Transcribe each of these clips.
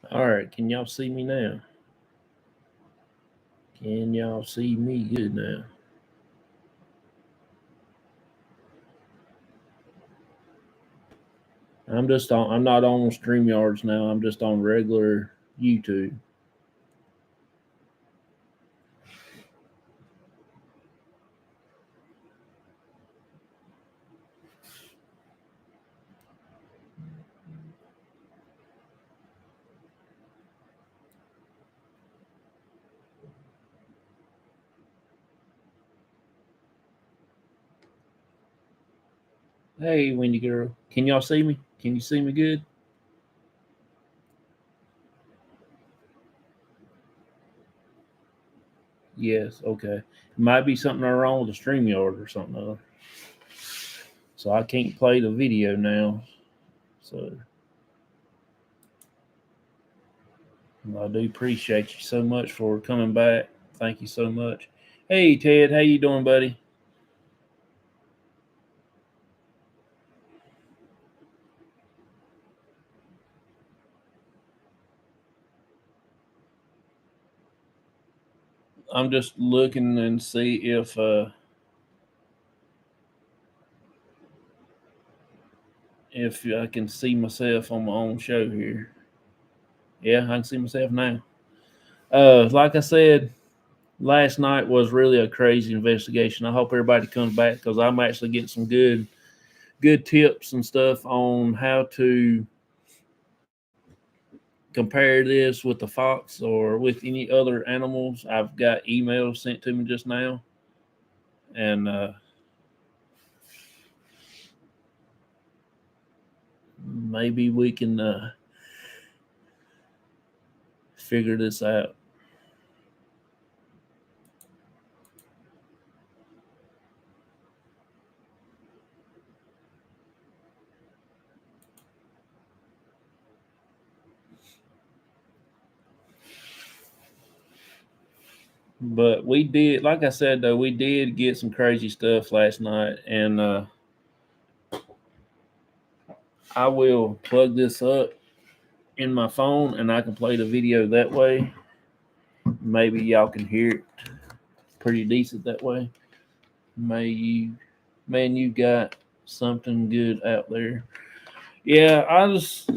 All right, can y'all see me now? Can y'all see me good now? I'm not on StreamYards now. I'm just on regular YouTube. Hey, Wendy girl, can y'all see me? Can you see me good? Yes. Okay. Might be something wrong with the StreamYard or something other. So I can't play the video now. So I do appreciate you so much for coming back. Thank you so much. Hey Ted, how you doing, buddy? I'm just looking and see if I can see myself on my own show here. Yeah, I can see myself now. Like I said, last night was really a crazy investigation. I hope everybody comes back because I'm actually getting some good tips and stuff on how to compare this with the fox or with any other animals. I've got emails sent to me just now, and maybe we can figure this out. But we did, like I said, though, we did get some crazy stuff last night, and I will plug this up in my phone, and I can play the video that way. Maybe y'all can hear it pretty decent that way. May you, man, you got something good out there. Yeah, I just,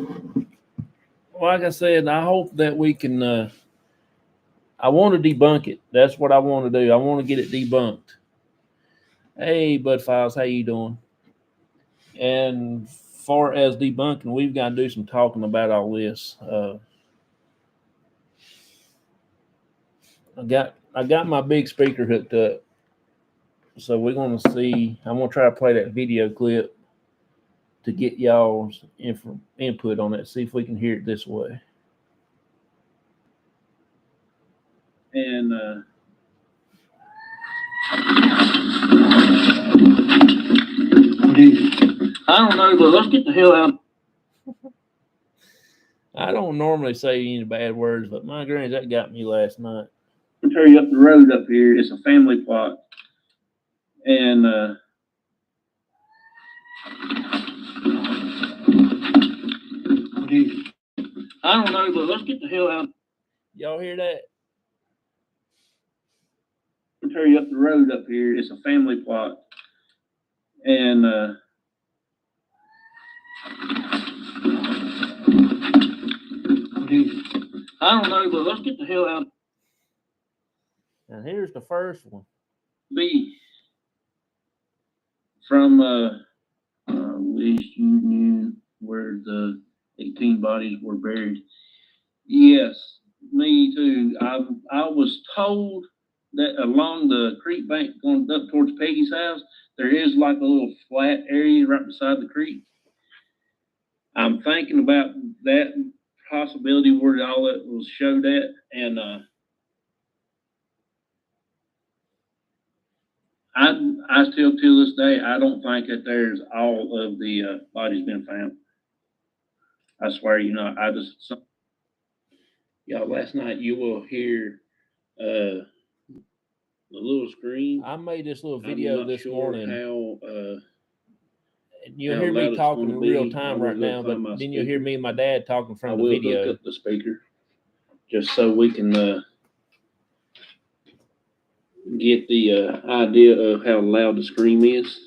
like I said, I hope that we can. I want to debunk it. That's what I want to do. I want to get it debunked. Hey, Bud Files, how you doing? And far as debunking, we've got to do some talking about all this. I got my big speaker hooked up, so we're gonna see. I'm gonna try to play that video clip to get y'all's input on it. See if we can hear it this way. And I don't know, but let's get the hell out. I don't normally say any bad words, but my granny, that got me last night. I'll tell you up the road up here. It's a family plot, and I don't know, but let's get the hell out. Y'all hear that? I'll tell you up the road up here. It's a family plot, and I don't know, but let's get the hell out. And here's the first one. B from least you knew where the 18 bodies were buried. Yes, me too. I was told that along the creek bank going up towards Peggy's house, there is like a little flat area right beside the creek. I'm thinking about that possibility where all that was showed at, and I still to this day I don't think that there's all of the bodies been found. I swear, I just y'all last night you will hear the little screen. I made this little video this morning. How You'll how hear loud me it's talking going in to real be. I time will right go now, but find my then you'll hear speaker. me and my dad talking I from the will video. hook up the speaker just so we can get the idea of how loud the scream is.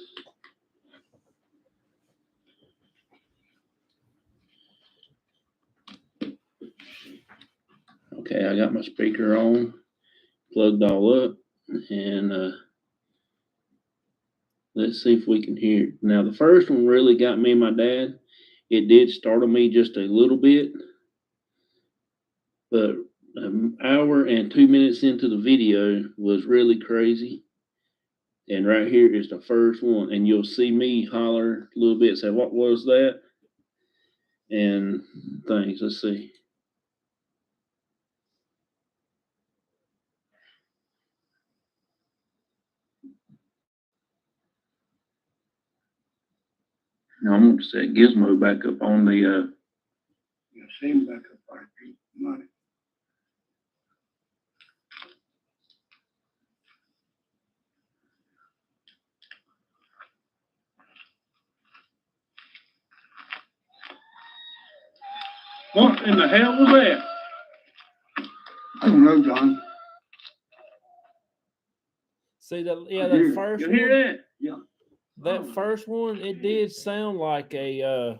Okay, I got my speaker on, plugged all up, and let's see if we can hear it. Now, the first one really got me and my dad. It did startle me just a little bit, but an hour and 2 minutes into the video was really crazy. And right here is the first one, and you'll see me holler a little bit, say, "What was that?" And things. Let's see. Now I'm going to set Gizmo back up on the. Yeah, same back up, I think. Money. What in the hell was that? I don't know, John. See that? Yeah, that first You one. hear that? Yeah. That first one, it did sound like a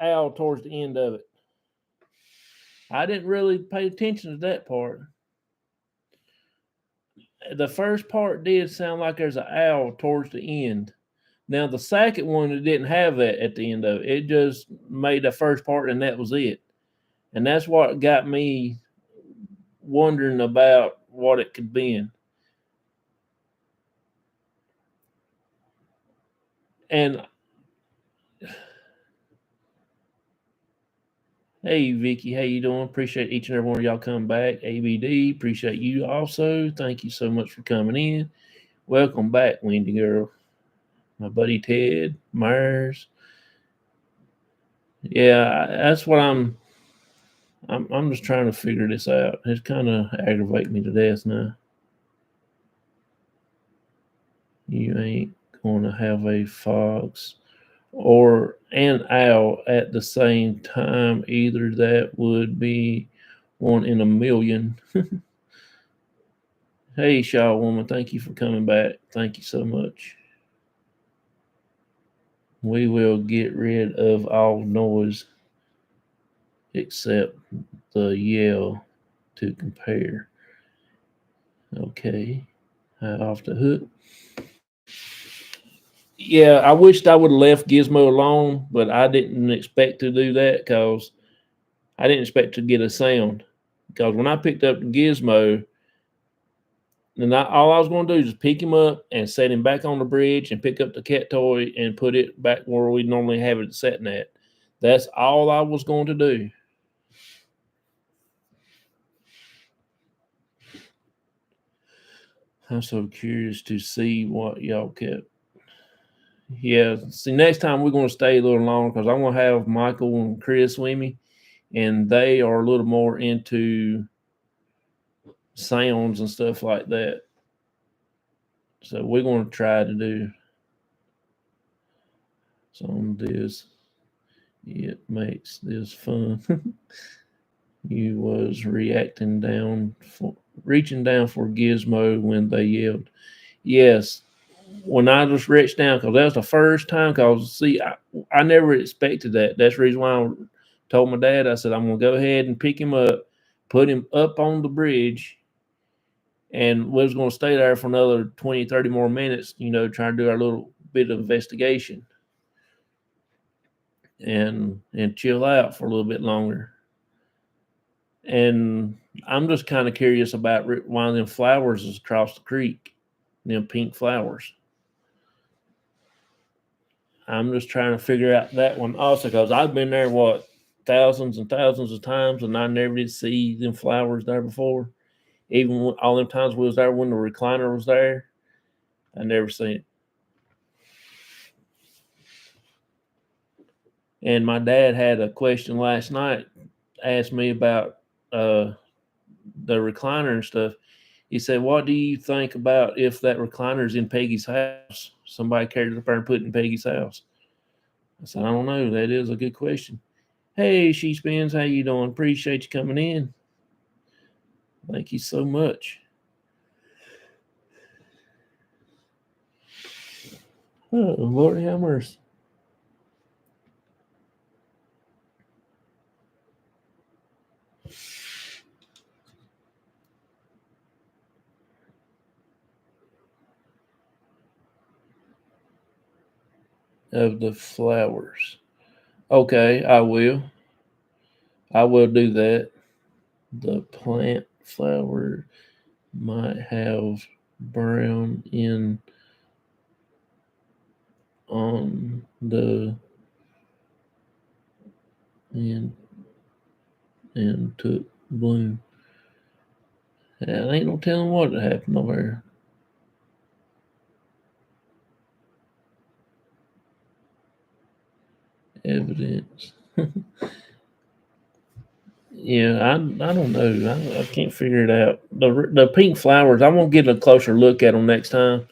owl towards the end of it. I didn't really pay attention to that part. The first part did sound like there's an owl towards the end. Now the second one, it didn't have that at the end of it. It just made the first part, and that was it. And that's what got me wondering about what it could be. And hey, Vicky, how you doing? Appreciate each and every one of y'all coming back. ABD, appreciate you also. Thank you so much for coming in. Welcome back, Wendy girl. My buddy Ted Myers. Yeah, that's what I'm just trying to figure this out. It's kind of aggravating me to death now. You ain't gonna have a fox or an owl at the same time either. That would be one in a million. Hey, Shaw woman, thank you for coming back. Thank you so much. We will get rid of all noise except the yell to compare. Okay, off the hook. Yeah, I wished I would have left Gizmo alone, but I didn't expect to do that because I didn't expect to get a sound. Because when I picked up the Gizmo, and all I was going to do is just pick him up and set him back on the bridge and pick up the cat toy and put it back where we normally have it sitting at. That's all I was going to do. I'm so curious to see what y'all kept. Yeah, see, next time we're going to stay a little longer because I'm going to have Michael and Chris with me, and they are a little more into sounds and stuff like that. So we're going to try to do some of this. It makes this fun. You was reaching down for Gizmo when they yelled. Yes, when I just reached down because that was the first time. Because see, I never expected that. That's the reason why I told my dad. I said I'm gonna go ahead and pick him up, put him up on the bridge, and we was gonna stay there for another 20, 30 more minutes. Trying to do our little bit of investigation and chill out for a little bit longer. And I'm just kind of curious about one of them flowers is across the creek, them pink flowers. I'm just trying to figure out that one also because I've been there, thousands and thousands of times, and I never did see them flowers there before. Even all them times we was there when the recliner was there, I never seen it. And my dad had a question last night, asked me about the recliner and stuff. He said, "What do you think about if that recliner is in Peggy's house? Somebody carried it up there and put it in Peggy's house." I said, I don't know. That is a good question. Hey, She Spins, how you doing? Appreciate you coming in. Thank you so much. Oh, Lord have mercy. Of the flowers. Okay, I will. I will do that. The plant flower might have brown in on the and took bloom. And ain't no telling what happened over there. Evidence. Yeah, I don't know. I can't figure it out. The pink flowers. I'm gonna get a closer look at them next time.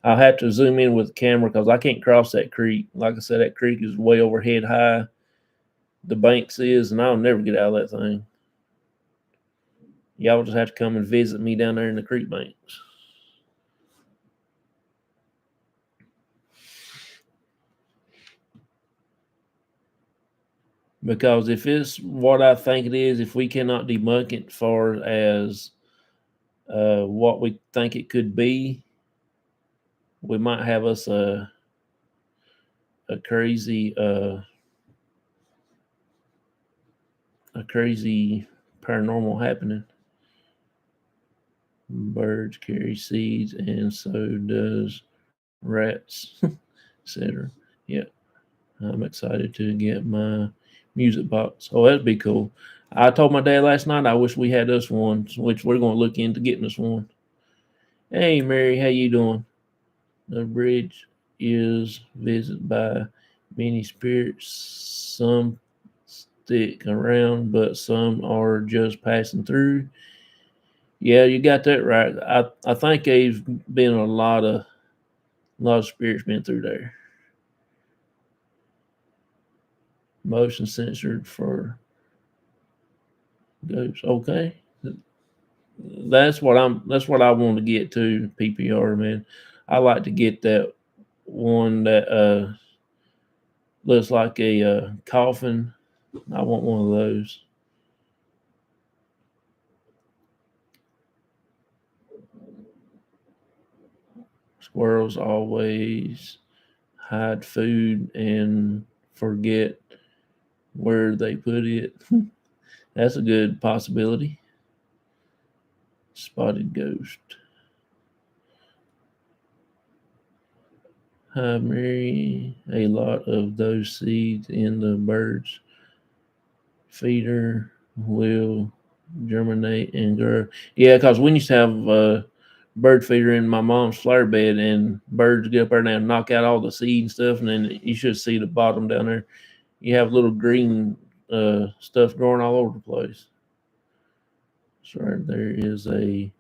I'll have to zoom in with the camera because I can't cross that creek. Like I said, that creek is way overhead high. The banks is, and I'll never get out of that thing. Y'all just have to come and visit me down there in the creek banks. Because if it's what I think it is, if we cannot debunk it as far as what we think it could be, we might have us a crazy paranormal happening. Birds carry seeds, and so does rats, etc. Yeah, I'm excited to get my music box. Oh, that'd be cool. I told my dad last night I wish we had us one, which we're going to look into getting us one. Hey, Mary, how you doing? The bridge is visited by many spirits. Some stick around, but some are just passing through. Yeah, you got that right. I think there's been a lot of spirits been through there. Motion censored for ghosts. Okay. That's what I want to get to, PPR, man. I like to get that one that looks like a coffin. I want one of those. Squirrels always hide food and forget where they put it. That's a good possibility. Spotted ghost. Hi, Mary. A lot of those seeds in the bird's feeder will germinate and grow. Yeah, because we used to have bird feeder in my mom's flower bed, and birds get up there and knock out all the seed and stuff, and then you should see the bottom down there. You have little green stuff growing all over the place. So right there is a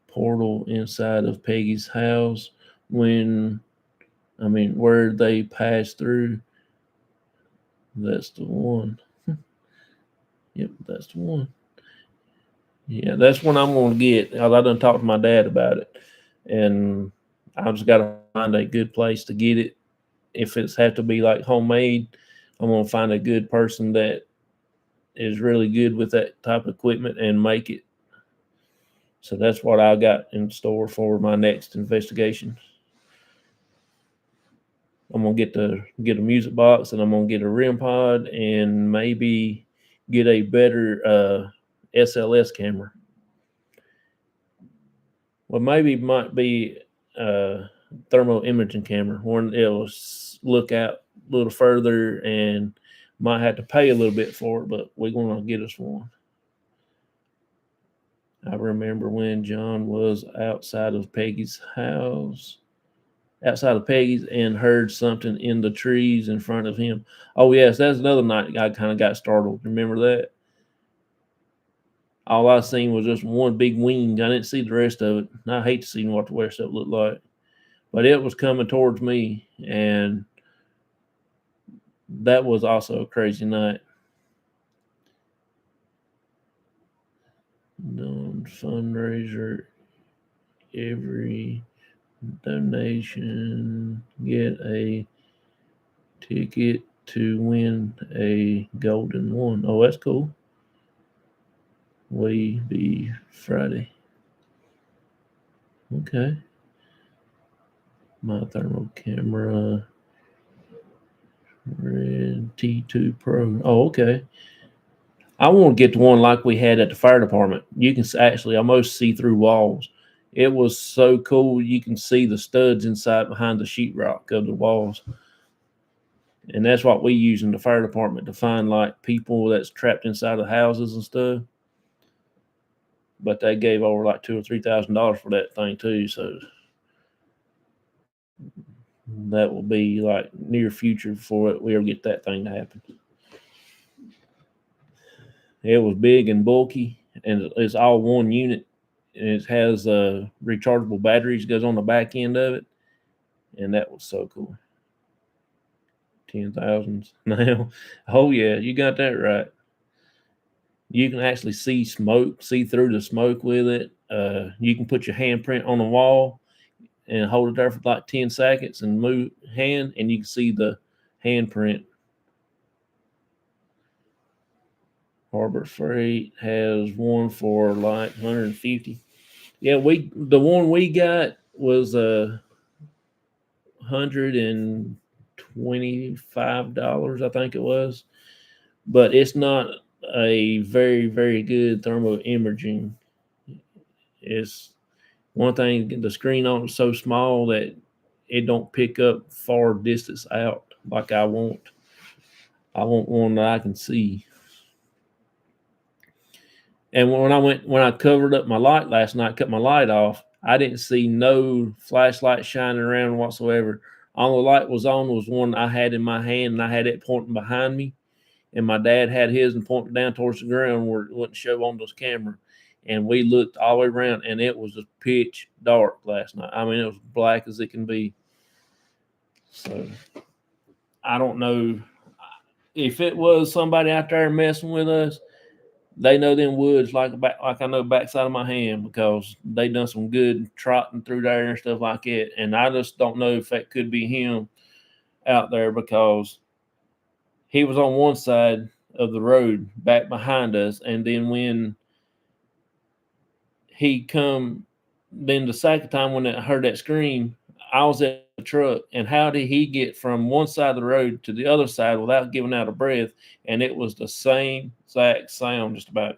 portal inside of Peggy's house where they pass through. That's the one. Yep, that's the one. Yeah, that's one I'm gonna get. I done talked to my dad about it, and I just got to find a good place to get it. If it's have to be like homemade, I'm gonna find a good person that is really good with that type of equipment and make it. So that's what I got in store for my next investigation. I'm gonna get a music box, and I'm gonna get a REM pod, and maybe get a better SLS camera. Well, maybe it might be a thermal imaging camera, one it'll look out a little further, and might have to pay a little bit for it, but we're gonna get us one. I remember when John was outside of Peggy's, and heard something in the trees in front of him. Oh yes, that's another night I kind of got startled. Remember that? All I seen was just one big wing. I didn't see the rest of it. I hate to see what the rest of it looked like, but it was coming towards me, and that was also a crazy night. Done fundraiser. Every donation get a ticket to win a golden one. Oh, that's cool. We be Friday. Okay. My thermal camera. Red T2 Pro. Oh, okay. I want to get the one like we had at the fire department. You can actually almost see through walls. It was so cool. You can see the studs inside behind the sheetrock of the walls. And that's what we use in the fire department to find like people that's trapped inside of houses and stuff. But they gave over like $2,000 or $3,000 for that thing too. So that will be like near future before we ever get that thing to happen. It was big and bulky, and it's all one unit. And it has rechargeable batteries goes on the back end of it, and that was so cool. 10,000s now. Oh yeah, you got that right. You can actually see smoke, see through the smoke with it. You can put your handprint on the wall and hold it there for like 10 seconds and move hand, and you can see the handprint. Harbor Freight has one for like 150. Yeah, the one we got was $125, I think it was, but it's not a very very good thermal imaging. It's one thing, the screen on is so small that it don't pick up far distance out like I want. I want one that I can see. And when I covered up my light last night, cut my light off, I didn't see no flashlight shining around whatsoever. All the light was on was one I had in my hand, and I had it pointing behind me. And my dad had his and pointing down towards the ground where it wouldn't show on this camera. And we looked all the way around, and it was just pitch dark last night. I mean, it was black as it can be. So I don't know if it was somebody out there messing with us. They know them woods like I know backside of my hand, because they done some good trotting through there and stuff like it. And I just don't know if that could be him out there, because he was on one side of the road back behind us, and then when he come, then the second time when I heard that scream, I was at the truck, and how did he get from one side of the road to the other side without giving out a breath? And it was the same exact sound, just about.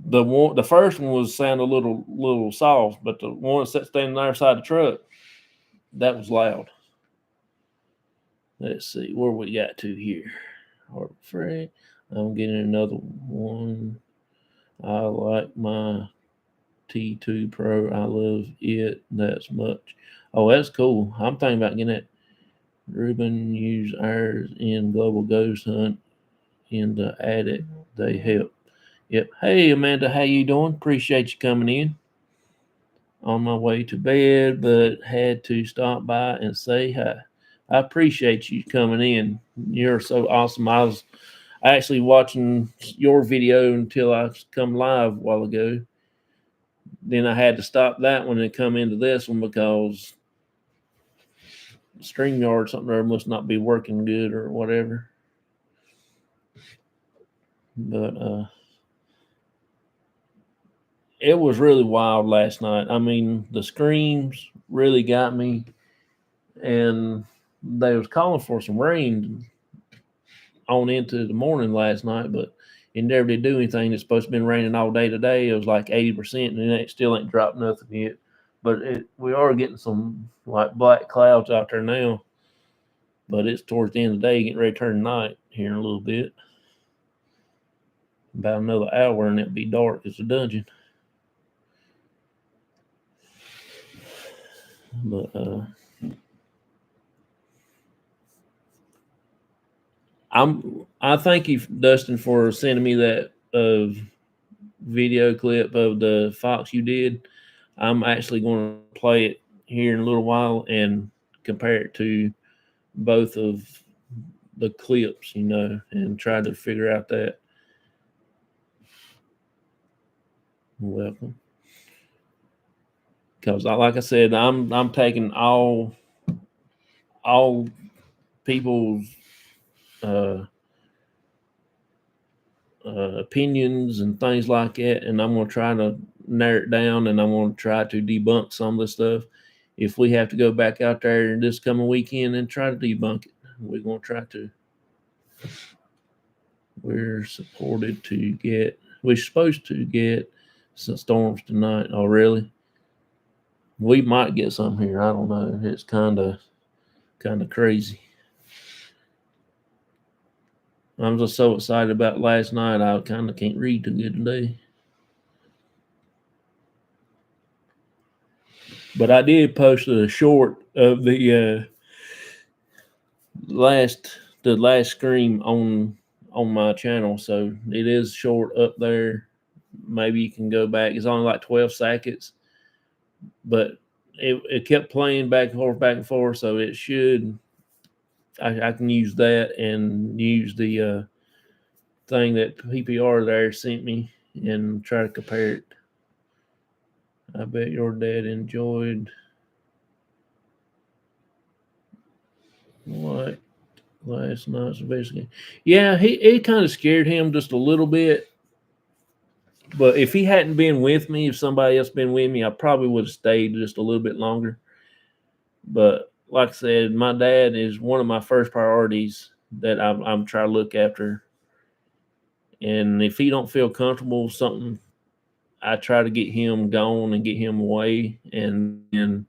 The first one was sound a little soft, but the one that's standing there side of the truck, that was loud. Let's see where we got to here. Harbor Freight. I'm getting another one. I like my T2 Pro. I love it that much. Oh, that's cool. I'm thinking about getting that. Ruben use ours in Global Ghost Hunt in the attic. They help. Yep. Hey Amanda, how you doing? Appreciate you coming in. On my way to bed, but had to stop by and say hi. I appreciate you coming in. You're so awesome. I was actually watching your video until I come live a while ago. Then I had to stop that one and come into this one because StreamYard something there must not be working good or whatever. But it was really wild last night. I mean, the screams really got me, and they was calling for some rain on into the morning last night, but it never did do anything. It's supposed to be raining all day today. It was like 80%, and it still ain't dropped nothing yet. But we are getting some like black clouds out there now. But it's towards the end of the day, getting ready to turn night here in a little bit. About another hour, and it'll be dark as a dungeon. But I thank you, Dustin, for sending me that video clip of the fox you did. I'm actually going to play it here in a little while and compare it to both of the clips, and try to figure out that. Welcome. Because, like I said, I'm taking all people's uh, opinions and things like that, and I'm gonna try to narrow it down, and I'm gonna try to debunk some of the stuff. If we have to go back out there this coming weekend and try to debunk it, we're gonna try to. We're supposed to get some storms tonight. Oh, really? We might get some here. I don't know. It's kind of crazy. I'm just so excited about last night. I kind of can't read too good today. But I did post a short of the last scream on my channel, so it is short up there. Maybe you can go back. It's only like 12 seconds, but it kept playing back and forth. So it should. I can use that and use the thing that PPR there sent me and try to compare it. I bet your dad enjoyed what last night's investigation. Yeah, it kind of scared him just a little bit. But if he hadn't been with me, if somebody else been with me, I probably would have stayed just a little bit longer. But like I said, my dad is one of my first priorities that I'm trying to look after. And if he don't feel comfortable with something, I try to get him gone and get him away, and then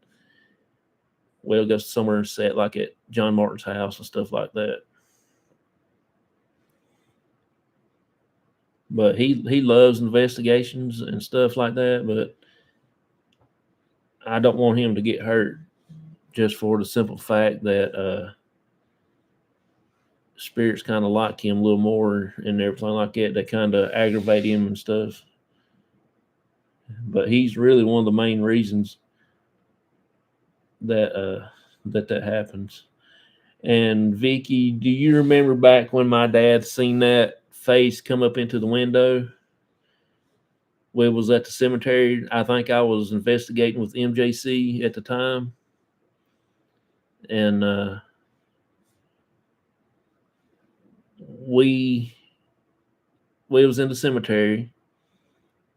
we'll go somewhere and sit like at John Martin's house and stuff like that. But he loves investigations and stuff like that. But I don't want him to get hurt just for the simple fact that spirits kind of like him a little more and everything like that. They kind of aggravate him and stuff. But he's really one of the main reasons that that happens. And Vicky, do you remember back when my dad seen that face come up into the window? We was at the cemetery. I think I was investigating with MJC at the time, and we was in the cemetery.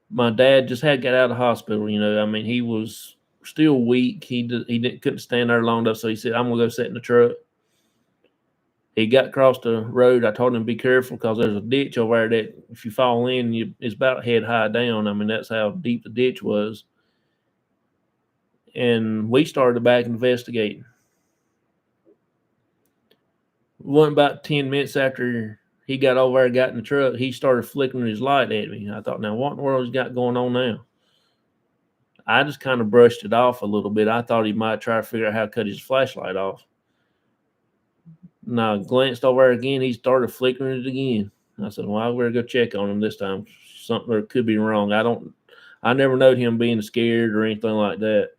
My dad just had got out of the hospital. I mean, he was still weak. Couldn't stand there long enough, so he said, "I'm gonna go sit in the truck." He got across the road. I told him to be careful because there's a ditch over there that if you fall in, it's about head high down. I mean, that's how deep the ditch was. And we started back investigating. It wasn't about 10 minutes after he got over there, got in the truck, he started flickering his light at me. I thought, now what in the world has got going on now? I just kind of brushed it off a little bit. I thought he might try to figure out how to cut his flashlight off. And I glanced over again. He started flickering it again. I said, well, I better go check on him this time. Something could be wrong. I never knowed him being scared or anything like that.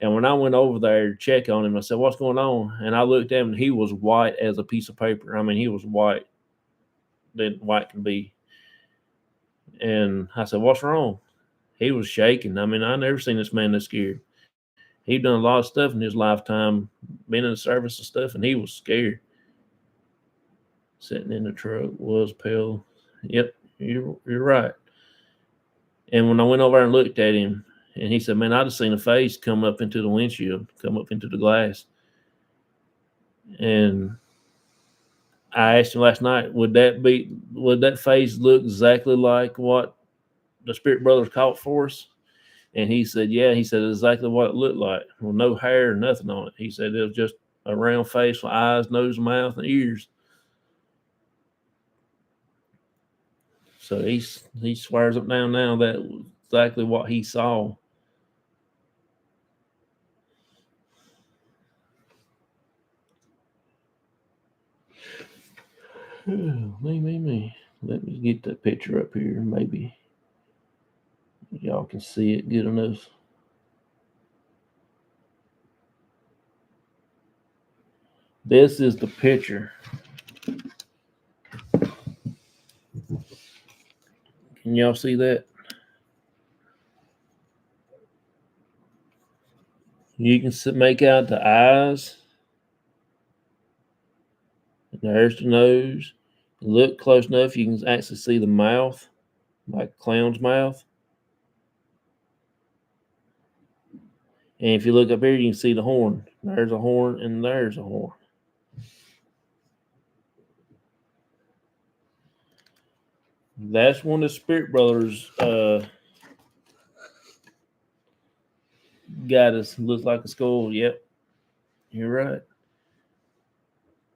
And when I went over there to check on him, I said, what's going on? And I looked at him, and he was white as a piece of paper. I mean, he was white than white can be. And I said, what's wrong? He was shaking. I mean, I never seen this man this scared. He'd done a lot of stuff in his lifetime, been in the service and stuff, and he was scared. Sitting in the truck was pale. Yep, you're right. And when I went over and looked at him, and he said, man, I just seen a face come up into the windshield, come up into the glass. And I asked him last night, would that face look exactly like what the Spirit Brothers caught for us? And he said, yeah. He said exactly what it looked like. Well, no hair or nothing on it. He said it was just a round face with eyes, nose, mouth, and ears. So he swears up down now that was exactly what he saw. Me. Let me get that picture up here. Maybe y'all can see it good enough. This is the picture. Can y'all see that? You can make out the eyes. And there's the nose. Look close enough, you can actually see the mouth, like a clown's mouth. And if you look up here, you can see the horn. There's a horn, and there's a horn. That's one of the Spirit Brothers got us. Looks like a skull. Yep, you're right.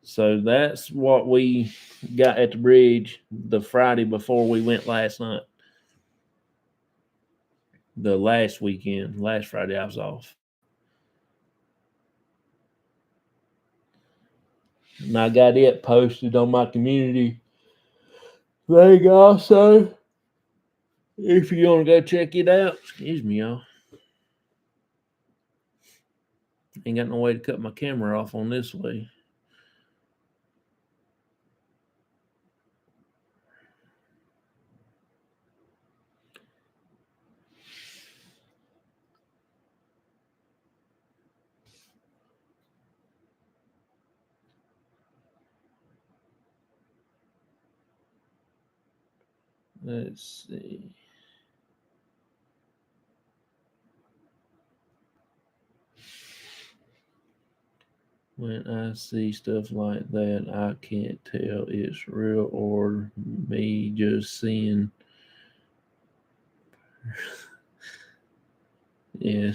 So that's what we got at the bridge the Friday before we went last night. The last weekend, last Friday, I was off. And I got it posted on my community thing also. If you want to go check it out, excuse me, y'all. Ain't got no way to cut my camera off on this way. Let's see. When I see stuff like that, I can't tell it's real or me just seeing. Yeah,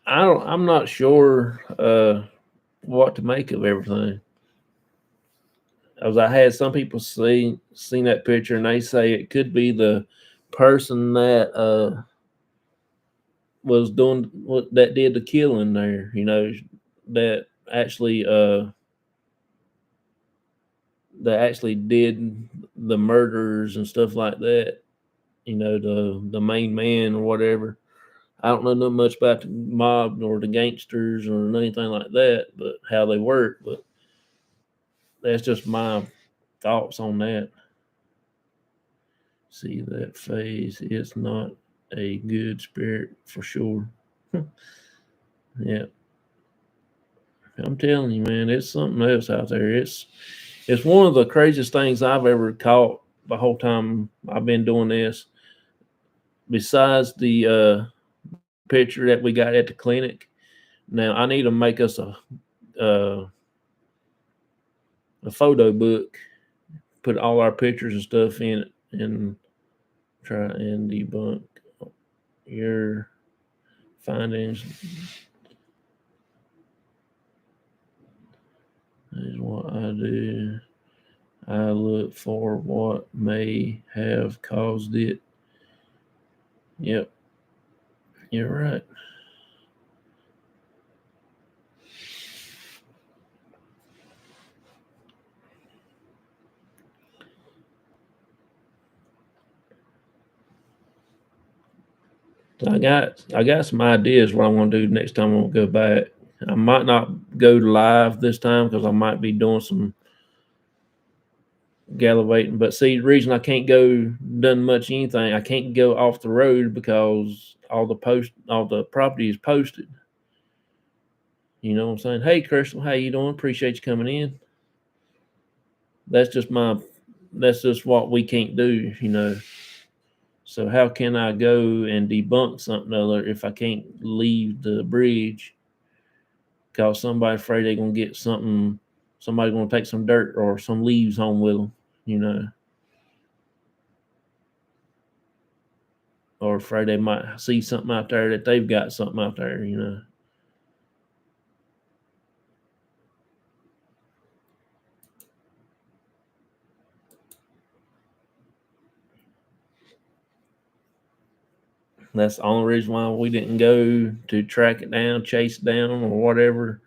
I'm not sure what to make of everything. As I had some people seen that picture, and they say it could be the person that was doing that did the killing there. You know, that actually did the murders and stuff like that. You know, the main man or whatever. I don't know much about the mob or the gangsters or anything like that, but how they work. But that's just my thoughts on that. See that face? It's not a good spirit for sure. Yeah, I'm telling you, man, it's something else out there. It's one of the craziest things I've ever caught the whole time I've been doing this. Besides the picture that we got at the clinic, now I need to make us uh, a photo book, put all our pictures and stuff in it, and try and debunk your findings. Is what I do. I look for what may have caused it. Yep, you're right. I got some ideas what I'm gonna do next time I won't go back. I might not go live this time because I might be doing some gallivanting. But see, the reason I can't go done much anything, I can't go off the road because all the property is posted. You know what I'm saying? Hey, Crystal, how you doing? Appreciate you coming in. That's just what we can't do, you know. So how can I go and debunk something other if I can't leave the bridge? Because somebody's afraid they're gonna get something. Somebody's gonna take some dirt or some leaves home with them, you know, or afraid they might see something out there that they've got something out there, you know. That's the only reason why we didn't go to track it down, chase it down, or whatever.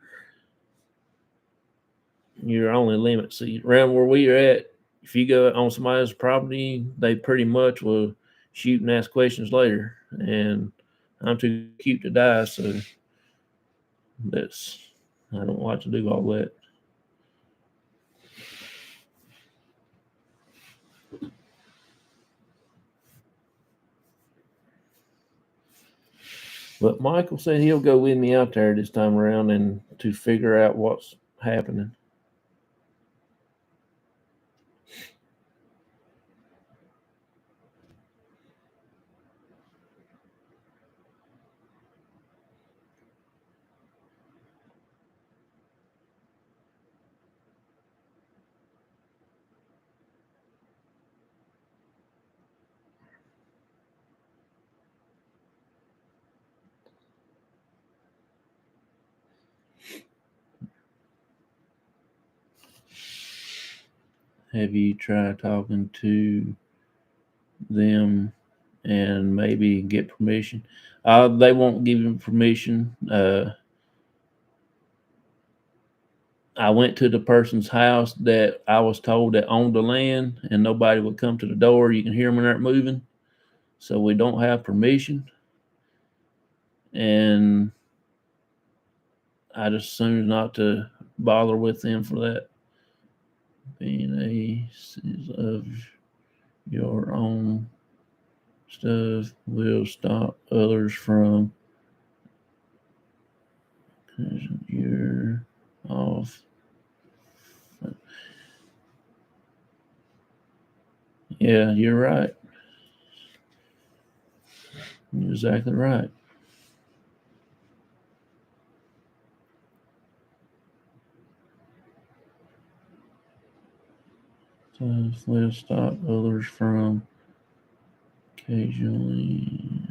Your only limit. See, around where we are at, if you go on somebody else's property, they pretty much will shoot and ask questions later. And I'm too cute to die, so that's I don't like to do all that. But Michael said he'll go with me out there this time around and to figure out what's happening. Have you tried talking to them and maybe get permission? They won't give him permission. I went to the person's house that I was told that owned the land, and nobody would come to the door. You can hear them when they're moving, so we don't have permission. And I just assumed not to bother with them for that. Being a sense of your own stuff will stop others from you're off. Yeah, you're right. You're exactly right. Stuff will stop others from occasionally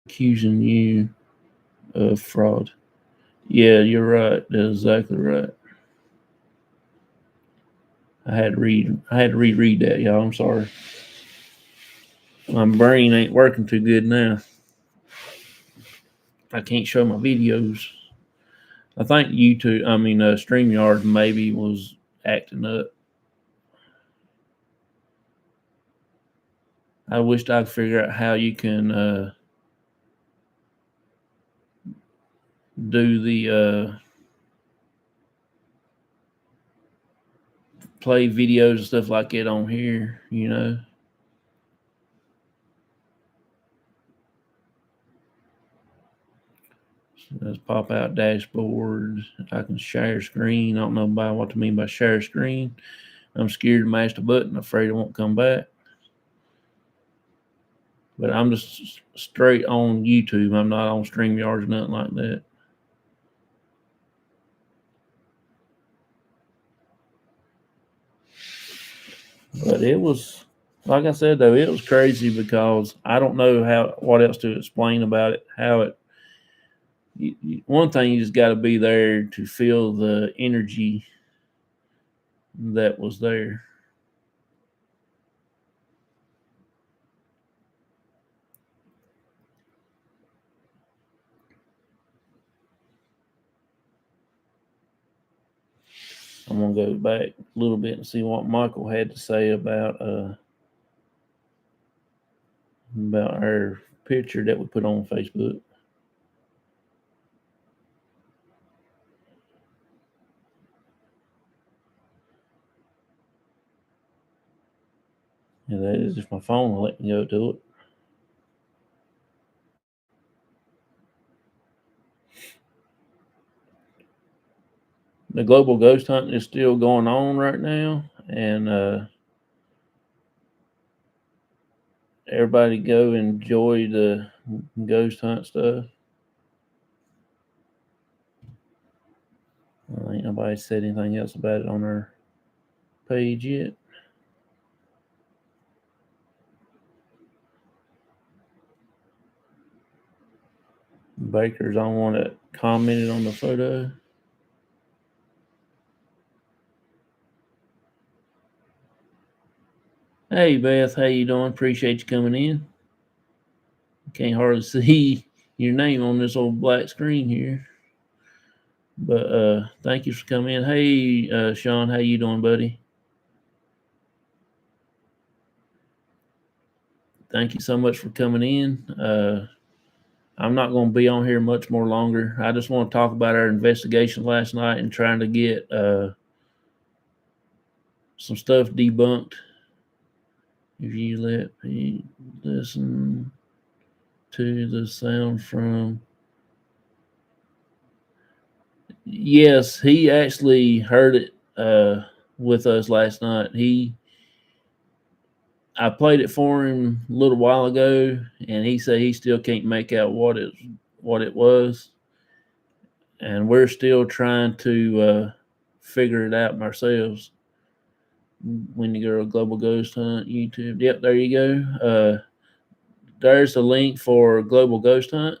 accusing you of fraud. Yeah, you're right. That's exactly right. I had to reread that, y'all. I'm sorry. My brain ain't working too good now. I can't show my videos. I think StreamYard maybe was acting up. I wished I could figure out how you can do the play videos and stuff like it on here, you know. Let's pop out dashboard. I can share screen. I don't know about what to mean by share screen. I'm scared to mash the button, afraid it won't come back. But I'm just straight on YouTube. I'm not on StreamYard or nothing like that. But it was, like I said though, it was crazy because I don't know what else to explain about it. One thing, you just got to be there to feel the energy that was there. I'm gonna go back a little bit and see what Michael had to say about our picture that we put on Facebook. Yeah, that is just my phone will let me go to it. The global ghost hunting is still going on right now, and everybody go enjoy the ghost hunt stuff. Ain't nobody said anything else about it on our page yet. Baker's on one that commented on the photo. Hey Beth, how you doing? Appreciate you coming in. Can't hardly see your name on this old black screen here. But thank you for coming in. Hey Sean, how you doing, buddy? Thank you so much for coming in. I'm not going to be on here much more longer. I just want to talk about our investigation last night and trying to get some stuff debunked. If you let me listen to the sound from. Yes, he actually heard it with us last night. I played it for him a little while ago, and he said he still can't make out what it was, and we're still trying to figure it out ourselves. When you go to Global Ghost Hunt YouTube, yep, there you go. There's the link for Global Ghost Hunt.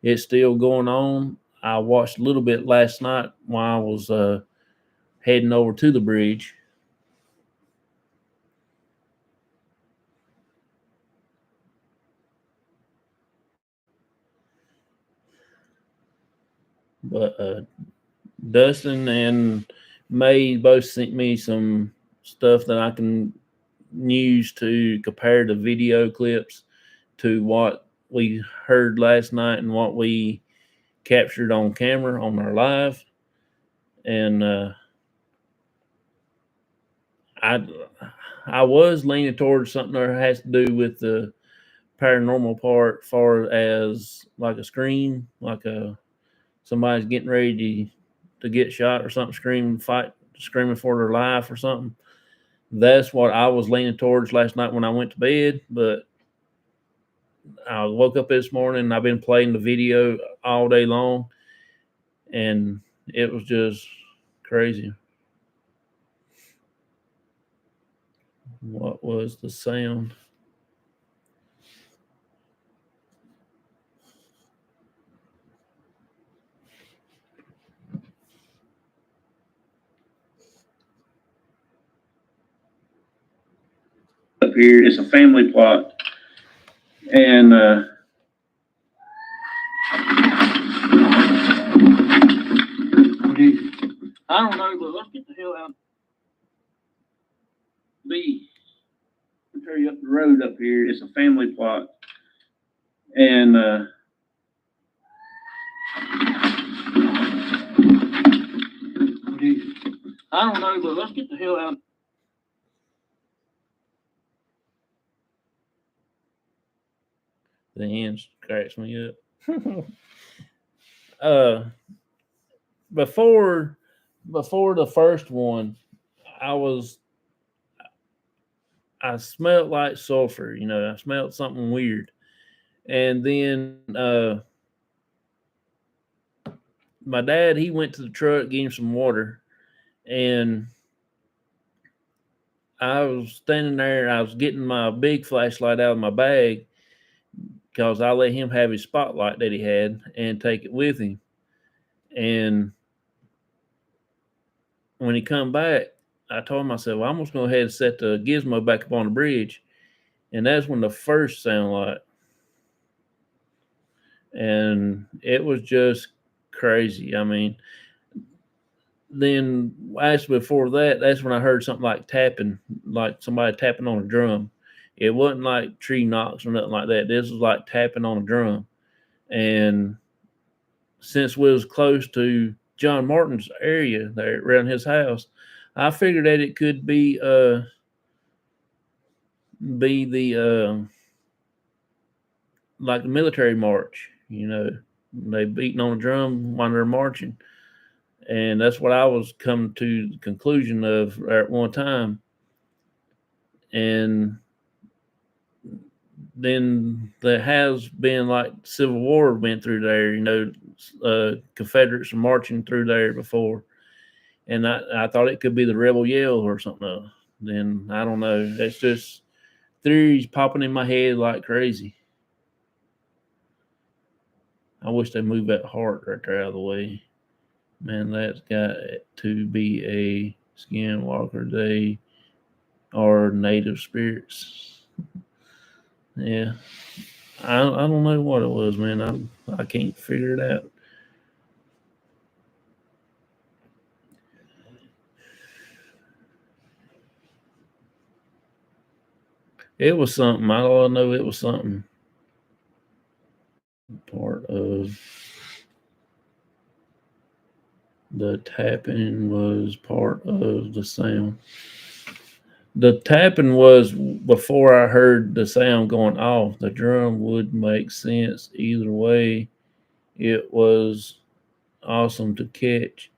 It's still going on. I watched a little bit last night while I was heading over to the bridge. But Dustin and May both sent me some stuff that I can use to compare the video clips to what we heard last night and what we captured on camera on our live. And I was leaning towards something that has to do with the paranormal part, far as like a scream, like somebody's getting ready to get shot or something, screaming for their life or something. That's what I was leaning towards last night when I went to bed. But I woke up this morning and I've been playing the video all day long, and it was just crazy. What was the sound? Up here, it's a family plot, and I don't know, but let's get the hell out. I'll tell you up the road up here, it's a family plot, and I don't know, but let's get the hell out. The hands cracks me up. Before the first one, I smelled like sulfur. I smelled something weird, and then my dad, he went to the truck, gave him some water, and I was standing there. I was getting my big flashlight out of my bag because I let him have his spotlight that he had and take it with him. And when he come back, I told myself, well, I'm just going to go ahead and set the gizmo back up on the bridge. And that's when the first sound like, and it was just crazy. I mean, then actually before that, that's when I heard something like tapping, like somebody tapping on a drum. It wasn't like tree knocks or nothing like that. This was like tapping on a drum. And since we was close to John Martin's area there around his house, I figured that it could be the like the military march. They beating on a drum while they're marching, and that's what I was coming to the conclusion of at one time. And then there has been like Civil War went through there. Confederates are marching through there before, and I thought it could be the Rebel Yell or something else. Then I don't know. That's just theories popping in my head like crazy. I wish they moved that heart right there out of the way. Man, that's got to be a skinwalker. They are native spirits. Yeah. I don't know what it was, man. I can't figure it out. It was something. I know it was something. The tapping was part of the sound. The tapping was before I heard the sound going off. The drum would make sense either way. It was awesome to catch.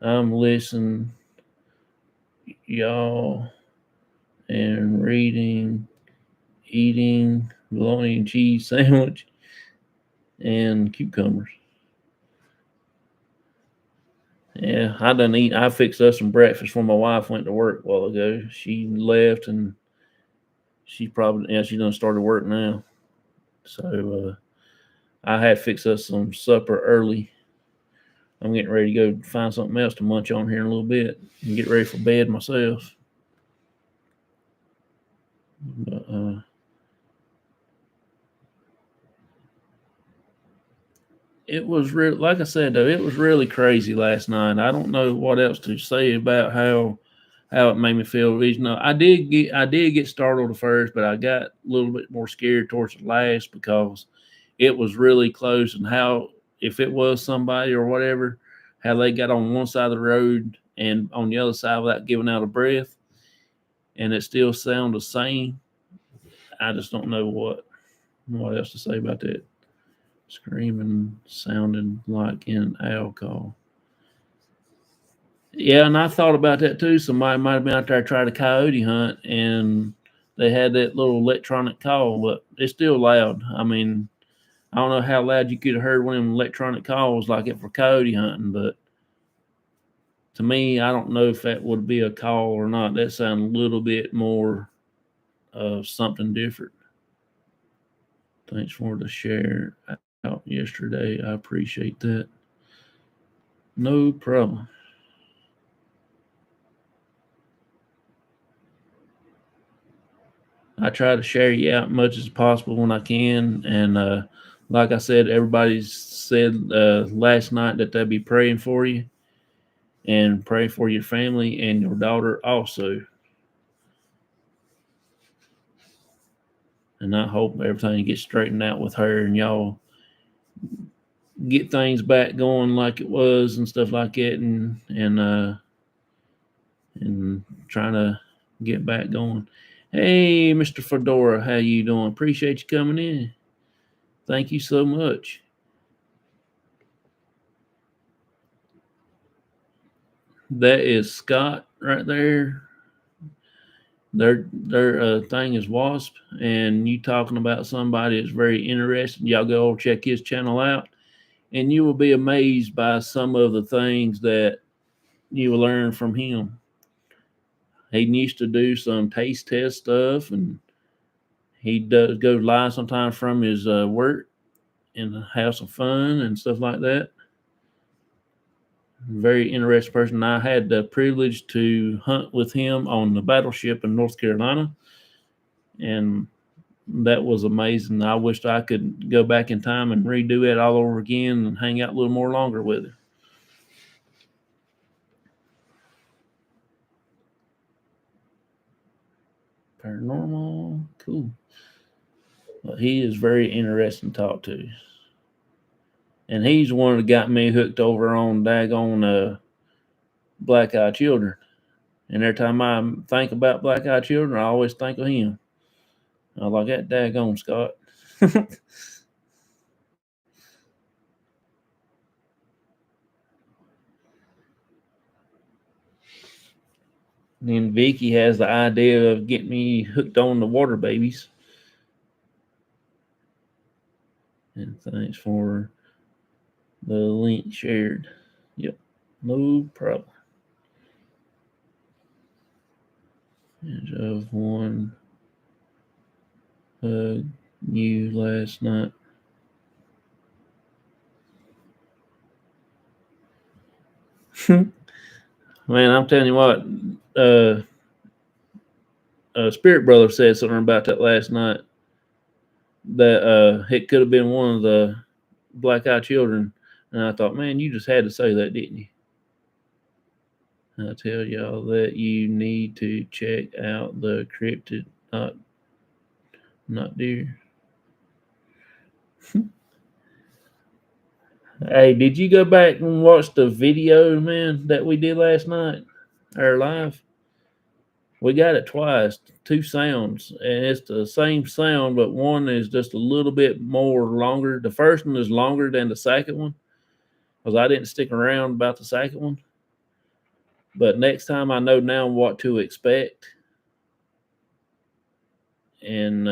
I'm listening, y'all, and reading, eating bologna and cheese sandwich and cucumbers. Yeah, I done eat. I fixed us some breakfast when my wife went to work a while ago. She left and she done started work now. So I had fixed us some supper early. I'm getting ready to go find something else to munch on here in a little bit and get ready for bed myself. But, it was real. Like I said, though, it was really crazy last night. I don't know what else to say about how it made me feel. You know, I did get startled at first, but I got a little bit more scared towards the last because it was really close, and how if it was somebody or whatever, how they got on one side of the road and on the other side without giving out a breath, and it still sounded the same. I just don't know what else to say about that. Screaming sounding like an owl call. Yeah, and I thought about that too. Somebody might have been out there trying to coyote hunt, and they had that little electronic call, but it's still loud. I mean, I don't know how loud you could have heard one of them electronic calls like it for coyote hunting, but to me, I don't know if that would be a call or not. That sounded a little bit more of something different. Thanks for the share out yesterday. I appreciate that. No problem. I try to share you out much as possible when I can. And like I said, everybody said last night that they'd be praying for you and pray for your family and your daughter also. And I hope everything gets straightened out with her and y'all get things back going like it was and stuff like that, and trying to get back going. Hey, Mr. Fedora, how you doing? Appreciate you coming in. Thank you so much. That is Scott right there. Their thing is Wasp, and you talking about somebody that's very interesting. Y'all go check his channel out, and you will be amazed by some of the things that you will learn from him. He used to do some taste test stuff, and he does go live sometimes from his work and have some fun and stuff like that. Very interesting person. I had the privilege to hunt with him on the battleship in North Carolina, and that was amazing. I wished I could go back in time and redo it all over again and hang out a little more longer with him. Paranormal, cool. But he is very interesting to talk to. And he's the one that got me hooked over on daggone Black Eyed Children. And every time I think about Black Eyed Children, I always think of him. I like that daggone Scott. Then Vicky has the idea of getting me hooked on the water babies. And thanks for the link shared. Yep, no problem. Edge of one hug you last night. Man, I'm telling you what, Spirit Brother said something about that last night. That it could have been one of the Black Eyed Children, and I thought, man, you just had to say that, didn't you? I tell y'all that you need to check out the cryptid, not deer. Hey, did you go back and watch the video, man, that we did last night? Our live? We got it twice, two sounds, and it's the same sound, but one is just a little bit more longer. The first one is longer than the second one because I didn't stick around about the second one. But next time I know now what to expect. And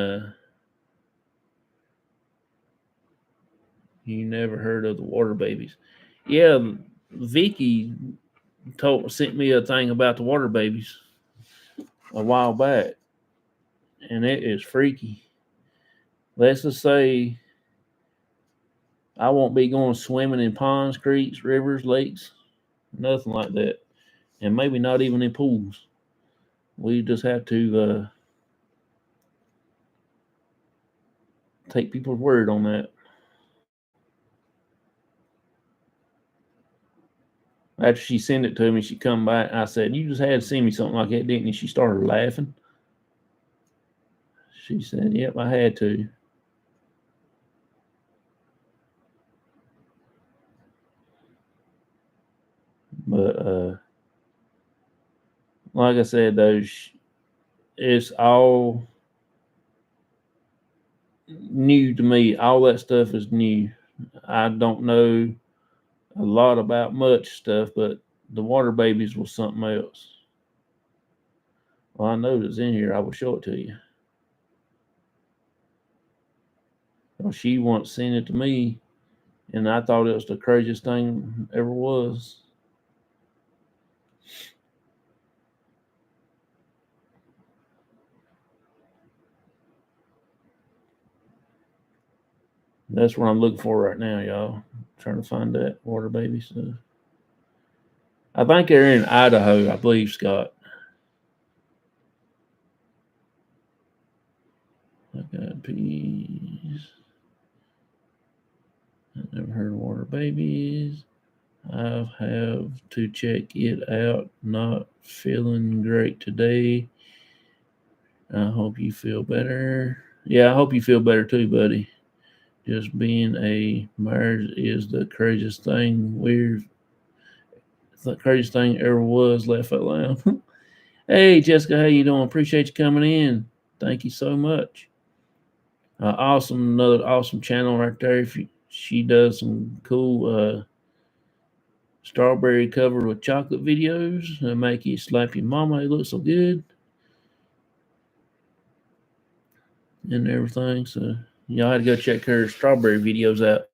you never heard of the water babies. Yeah, Vicky sent me a thing about the water babies a while back, and it is freaky. Let's just say I won't be going swimming in ponds, creeks, rivers, lakes, nothing like that, and maybe not even in pools. We just have to take people's word on that. After she sent it to me, she come back. I said, "You just had to send me something like that, didn't you?" She started laughing. She said, "Yep, I had to." But like I said, it's all new to me. All that stuff is new. I don't know a lot about much stuff, but the water babies was something else. Well, I know it's in here. I will show it to you. Well, she once sent it to me, and I thought it was the craziest thing ever was. That's what I'm looking for right now, y'all. Trying to find that water baby stuff. I think they're in Idaho, I believe, Scott. I got peas. I never heard of water babies. I have to check it out. Not feeling great today. I hope you feel better. Yeah, I hope you feel better too, buddy. Just being a Myers is the craziest thing. Weird. It's the craziest thing ever was. Laugh out loud. Hey, Jessica, how you doing? Appreciate you coming in. Thank you so much. Awesome, another awesome channel right there. She does some cool strawberry covered with chocolate videos that make you slap your mama. It looks so good and everything. So y'all had to go check her strawberry videos out.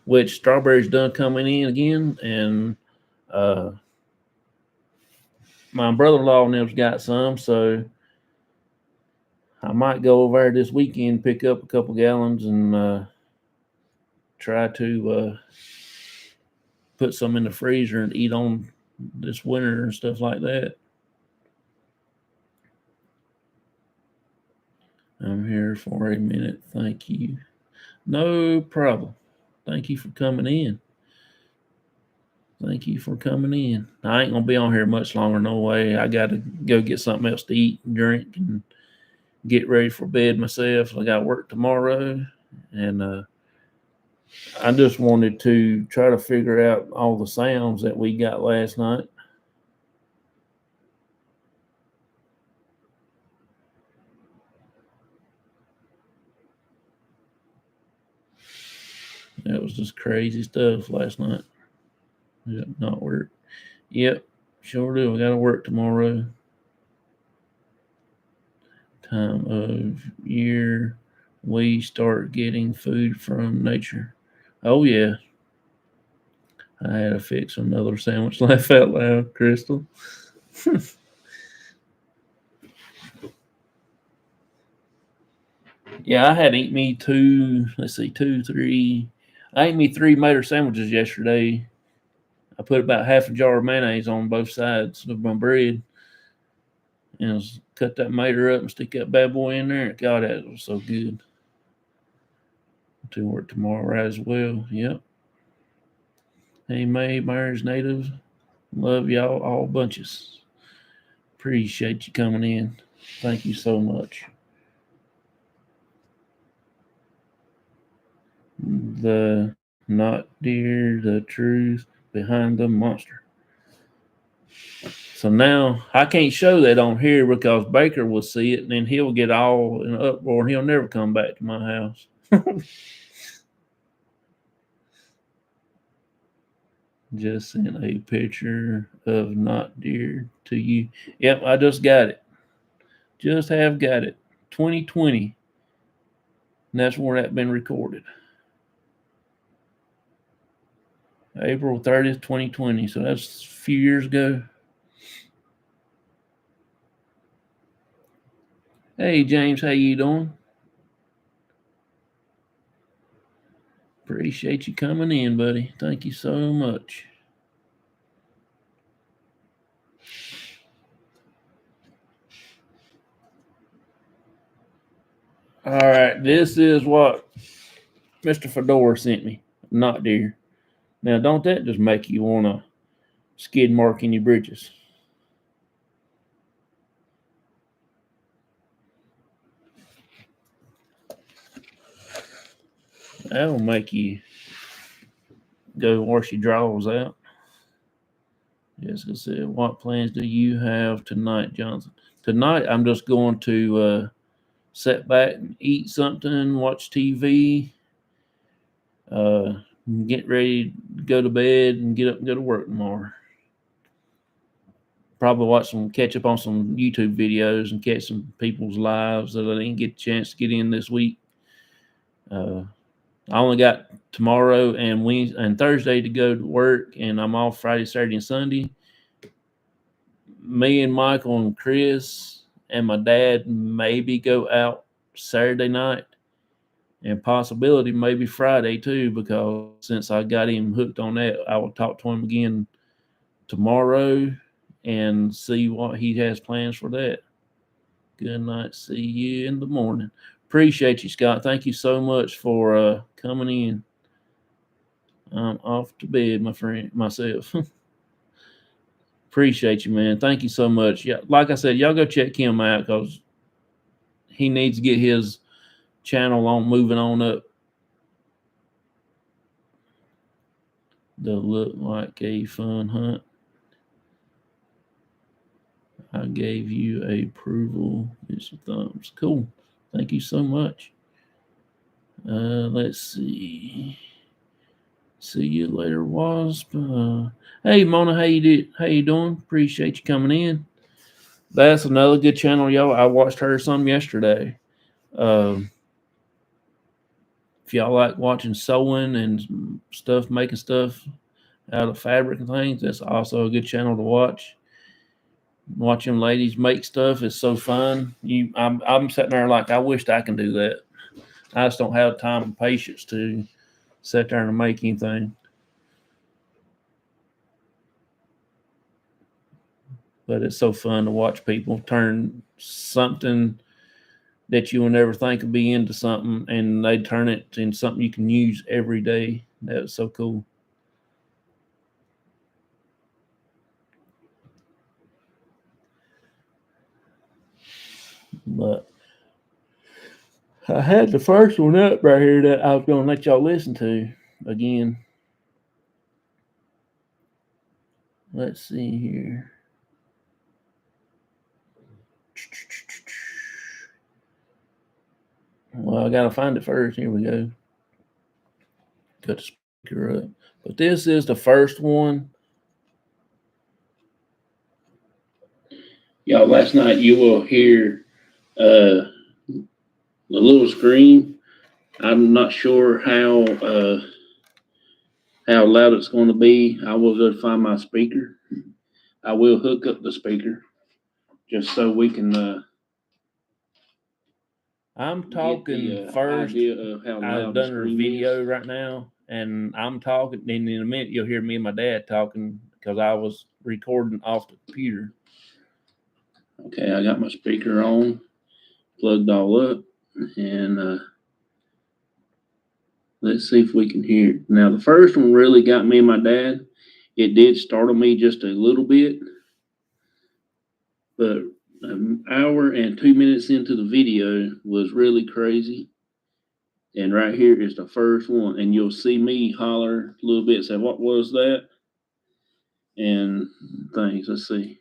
Which strawberries done coming in again, and uh, my brother-in-law and them's got some, so I might go over there this weekend, pick up a couple gallons, and try to put some in the freezer and eat on this winter and stuff like that. I'm here for a minute. Thank you. No problem. Thank you for coming in. Thank you for coming in. I ain't gonna be on here much longer, no way. I gotta go get something else to eat and drink and get ready for bed myself. I got work tomorrow, and I just wanted to try to figure out all the sounds that we got last night. That was just crazy stuff last night. Yep, not work. Yep, sure do. I got to work tomorrow. Time of year we start getting food from nature. Oh yeah, I had to fix another sandwich. Laugh out loud, Crystal. Yeah, I had to eat me two. Let's see, two, three. I ate me three Mater sandwiches yesterday. I put about half a jar of mayonnaise on both sides of my bread, and cut that Mater up and stick that bad boy in there. God, that was so good. To work tomorrow as well. Yep. Hey, May Myers native. Love y'all all bunches. Appreciate you coming in. Thank you so much. The Not dear, the truth behind the monster. So now I can't show that on here because Baker will see it and then he'll get all in an uproar and he'll never come back to my house. Just sent a picture of not dear to you. Yep, I just got it. Just have got it. 2020. And that's where that been recorded. April 30th, 2020. So that's a few years ago. Hey James, how you doing? Appreciate you coming in, buddy. Thank you so much. All right, this is what Mr. Fedora sent me. Not dear. Now, don't that just make you want to skid mark in your britches? That'll make you go wash your drawers out. Jessica said, what plans do you have tonight, Johnson? Tonight, I'm just going to sit back and eat something, watch TV, get ready to go to bed and get up and go to work tomorrow. Probably catch up on some YouTube videos and catch some people's lives that I didn't get a chance to get in this week. I only got tomorrow and Wednesday and Thursday to go to work, and I'm off Friday, Saturday, and Sunday. Me and Michael and Chris and my dad maybe go out Saturday night, and possibility maybe Friday too, because since I got him hooked on that, I will talk to him again tomorrow and see what he has plans for that. Good night. See you in the morning. Appreciate you, Scott. Thank you so much for coming in. I'm off to bed, my friend, myself. Appreciate you, man. Thank you so much. Yeah, like I said, y'all go check him out because he needs to get his channel on moving on up. They'll look like a fun hunt. I gave you a approval. It's some thumbs. Cool. Thank you so much. Let's see. See you later, Wasp. Hey, Mona, how you doing? Appreciate you coming in. That's another good channel, y'all. I watched her some yesterday. If y'all like watching sewing and stuff, making stuff out of fabric and things, that's also a good channel to watch. Watching ladies make stuff is so fun. I'm sitting there like I wished I can do that. I just don't have time and patience to sit there and make anything. But it's so fun to watch people turn something that you would never think would be into something, and they turn it into something you can use every day. That was so cool. But I had the first one up right here that I was going to let y'all listen to again. Let's see here. Well, I got to find it first. Here we go. Got the speaker up. But this is the first one. Y'all, last night you will hear the little scream. I'm not sure how loud it's going to be. I will go find my speaker. I will hook up the speaker just so we can. I'm talking the, first. Idea of how loud I've done a video is. right now, and I'm talking. And in a minute, you'll hear me and my dad talking because I was recording off the computer. Okay, I got my speaker on, plugged all up, and let's see if we can hear it. Now, the first one really got me and my dad. It did startle me just a little bit, but an hour and 2 minutes into the video was really crazy. And right here is the first one. And you'll see me holler a little bit, say, what was that? And things. Let's see.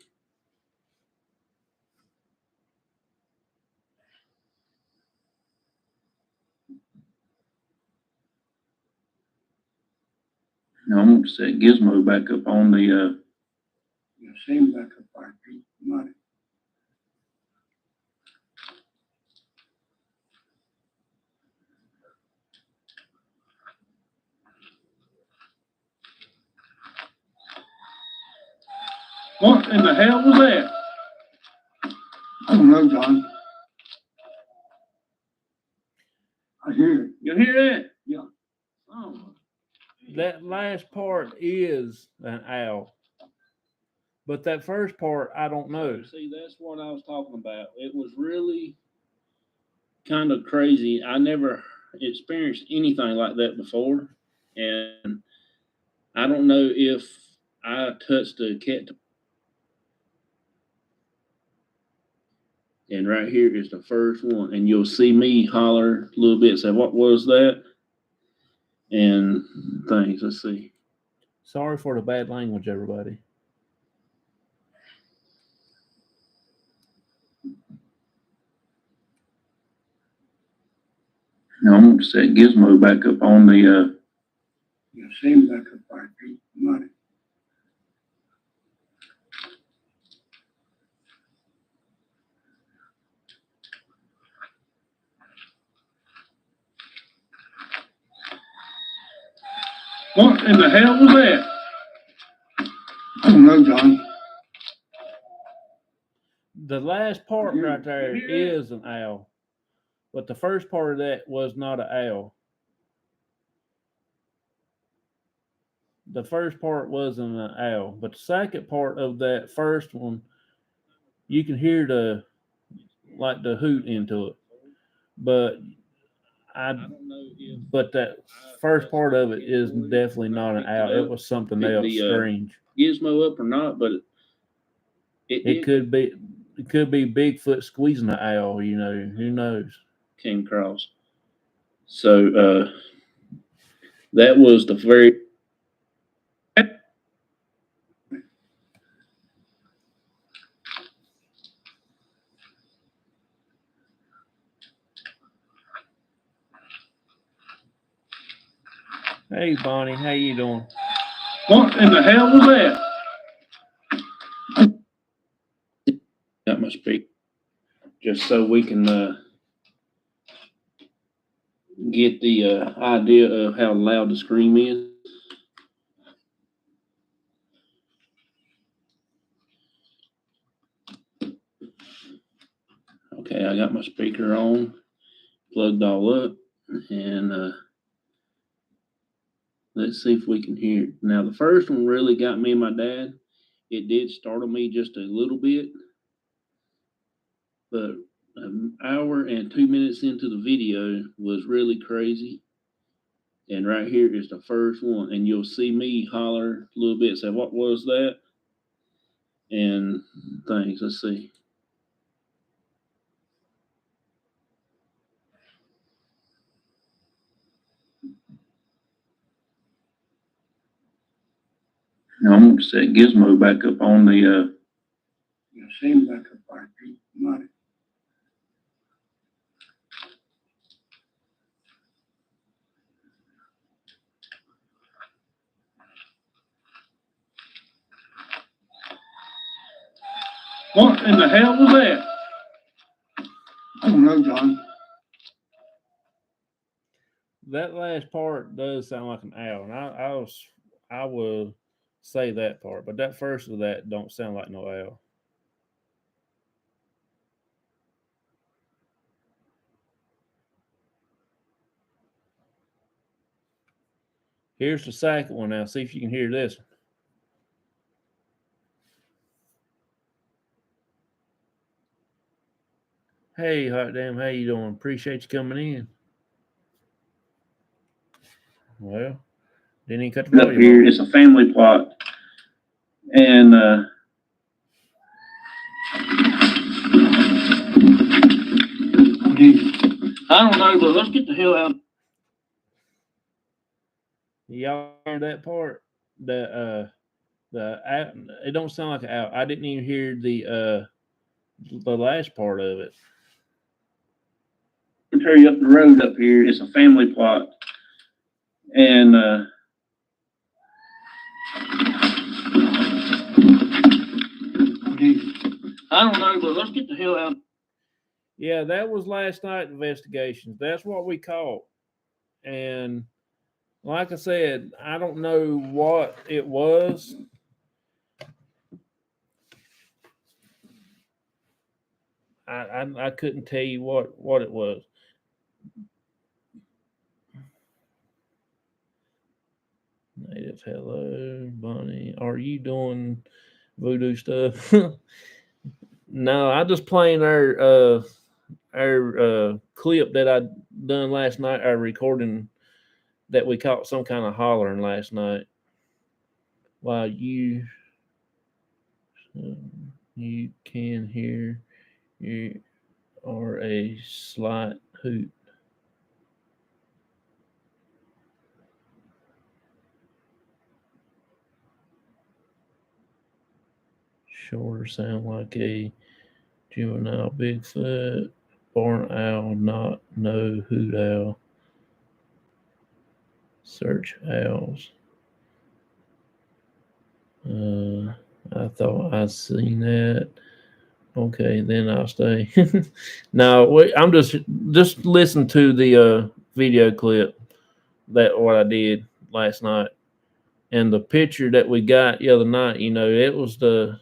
Now I'm going to set Gizmo back up on the. You see him back up 5 feet money. What in the hell was that? I don't know, John. I hear it. You hear that? Yeah. Oh. That last part is an owl. But that first part, I don't know. See, that's what I was talking about. It was really kind of crazy. I never experienced anything like that before. And I don't know if I touched a cat. And right here is the first one. And you'll see me holler a little bit, say, what was that? And things. Let's see. Sorry for the bad language, everybody. Now I'm going to set Gizmo back up on the. You see him back up 5 feet money. What in the hell was that? I don't know, John. The last part I hear right it. there You hear that? is an owl. But the first part of that was not an owl. The first part wasn't an owl. But the second part of that first one, you can hear the hoot into it. But but that first part of it is definitely not an owl. It was something Pick else the, strange. Gizmo up or not, but It could be Bigfoot squeezing an owl, you know, who knows? came across. So that was the very. Hey Bonnie, how you doing? What in the hell was that? That must be just so we can get the idea of how loud the scream is. Okay, I got my speaker on, plugged all up, and let's see if we can hear it. Now, the first one really got me and my dad. It did startle me just a little bit, but an hour and 2 minutes into the video was really crazy. And right here is the first one. And you'll see me holler a little bit, say, what was that? And things. Let's see. Now I'm going to set Gizmo back up on the. You see him back up 5 feet money. What in the hell was that? I don't know, John. That last part does sound like an owl, and I will say that part, but that first of that don't sound like no owl. Here's the second one now. See if you can hear this one. Hey, hot damn, how you doing? Appreciate you coming in. Well, didn't even cut the Up volume here, off. it's a family plot, and I don't know, but let's get the hell out. Y'all hear that part? The it don't sound like an owl. I didn't even hear the last part of it. Cemetery up the road up here. It's a family plot, and I don't know, but let's get the hell out. Yeah, that was last night investigations. That's what we caught. And like I said, I don't know what it was. I couldn't tell you what it was. Native, hello, Bonnie. Are you doing voodoo stuff? No, I just playing our clip that I done last night. Our recording that we caught some kind of hollering last night. While you can hear you or a slight hoot. Sure sound like a juvenile Bigfoot, barn owl, not no hoot owl. Search owls. I thought I seen that. Okay, then I'll stay. No, wait, I'm just listen to the video clip that what I did last night, and the picture that we got the other night. You know, it was the.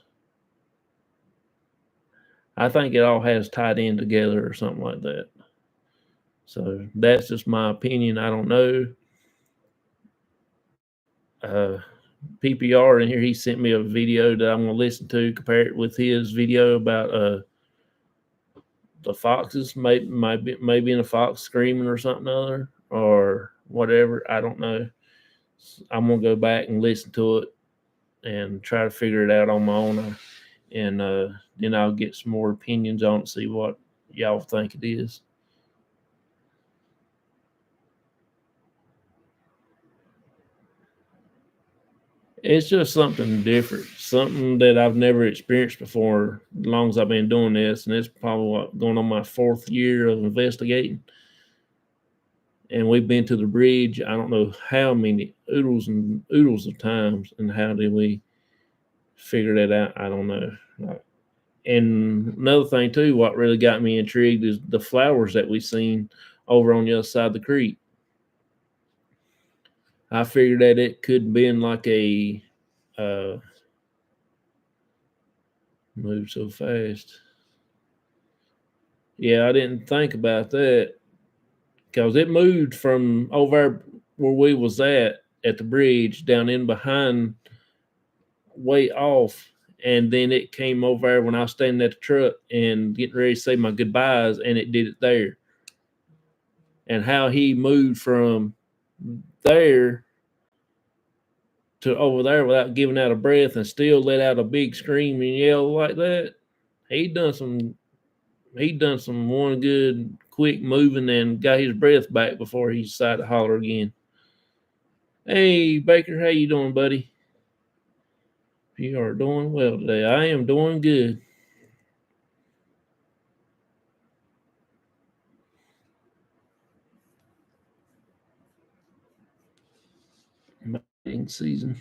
I think it all has tied in together or something like that. So that's just my opinion. I don't know. Uh, PPR in here, he sent me a video that I'm going to listen to, compare it with his video about the foxes, maybe in a fox screaming or something other or whatever. I don't know. I'm gonna go back and listen to it and try to figure it out on my own, and then I'll get some more opinions on it, see what y'all think it is. It's just something different, something that I've never experienced before, as long as I've been doing this, and it's probably going on my 4th year of investigating. And we've been to the bridge. I don't know how many oodles and oodles of times, and how did we figure that out? I don't know. And another thing too, what really got me intrigued is the flowers that we seen over on the other side of the creek. I figured that it could have been like a uh, move so fast. Yeah, I didn't think about that because it moved from over where we was at the bridge down in behind, way off, and then it came over when I was standing at the truck and getting ready to say my goodbyes, and it did it there. And how he moved from there to over there without giving out a breath and still let out a big scream and yell like that. He done some he done some one good quick moving and got his breath back before he decided to holler again. Hey Baker, how you doing, buddy? You are doing well today. I am doing good. Mating season.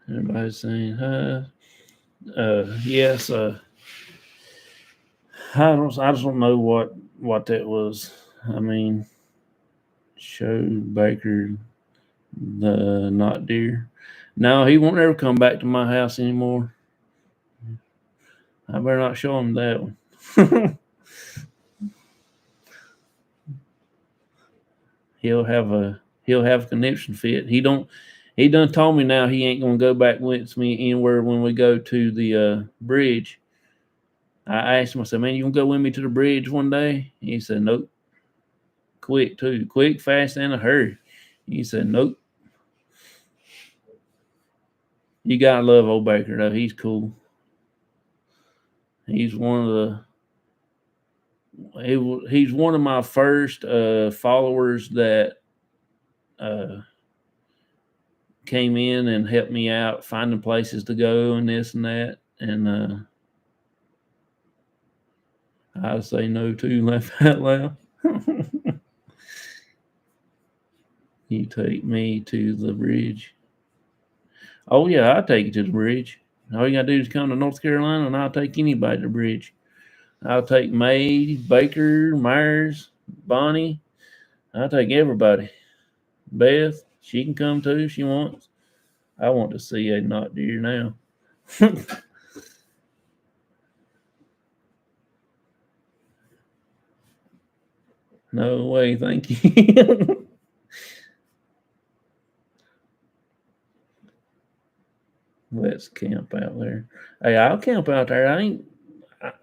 Everybody's saying hi. Yes. I just don't know what that was. I mean, show Baker the not deer. No, he won't ever come back to my house anymore. I better not show him that one. he'll have a conniption fit. He done told me now he ain't gonna go back with me anywhere when we go to the bridge. I asked him, I said, man, you gonna go with me to the bridge one day? He said, nope. Quick too. Quick, fast, and a hurry. He said, nope. You gotta love old Baker though. He's cool. He's He's one of my first followers that came in and helped me out finding places to go and this and that. And I say no to, laugh out loud. You take me to the bridge. Oh yeah, I'll take you to the bridge. All you gotta do is come to North Carolina and I'll take anybody to the bridge. I'll take May, Baker, Myers, Bonnie. I'll take everybody. Beth, she can come too if she wants. I want to see a not deer now. No way, thank you. Let's camp out there. Hey, I'll camp out there.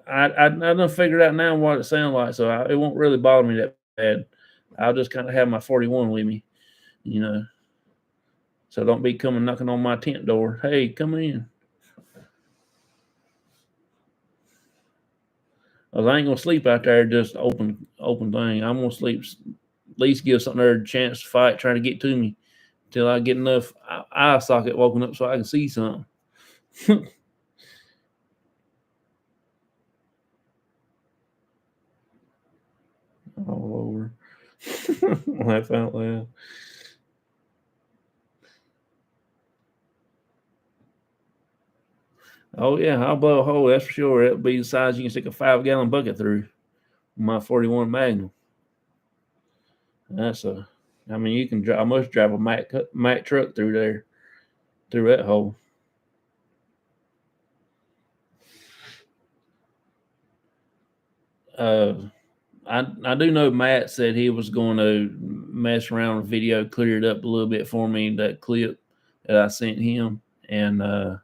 I done figured out now what it sounds like, so it won't really bother me that bad. I'll just kind of have my 41 with me, you know. So don't be coming knocking on my tent door. Hey, come in. Well, I ain't gonna sleep out there just open thing. I'm gonna sleep at least give something there a chance to fight, trying to get to me till I get enough eye socket woken up so I can see something. All over. Laugh out loud. Oh yeah, I'll blow a hole. That's for sure. It'll be the size you can stick a 5-gallon bucket through. My 41 Magnum. That's a. I mean, you can drive. I must drive a Mack truck through there, through that hole. I do know Matt said he was going to mess around with video, clear it up a little bit for me, that clip that I sent him. And I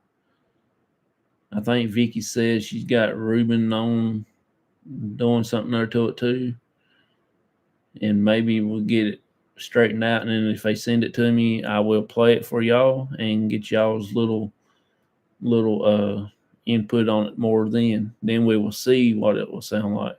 think Vicky says she's got Ruben on doing something there to it too. And maybe we'll get it straightened out. And then if they send it to me, I will play it for y'all and get y'all's little input on it more then. Then we will see what it will sound like.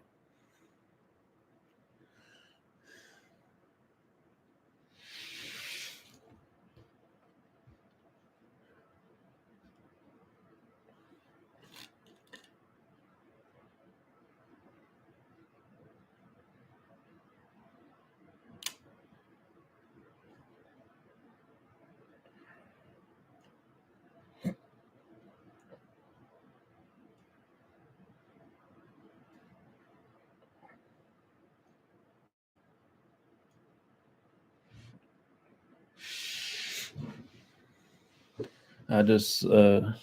I just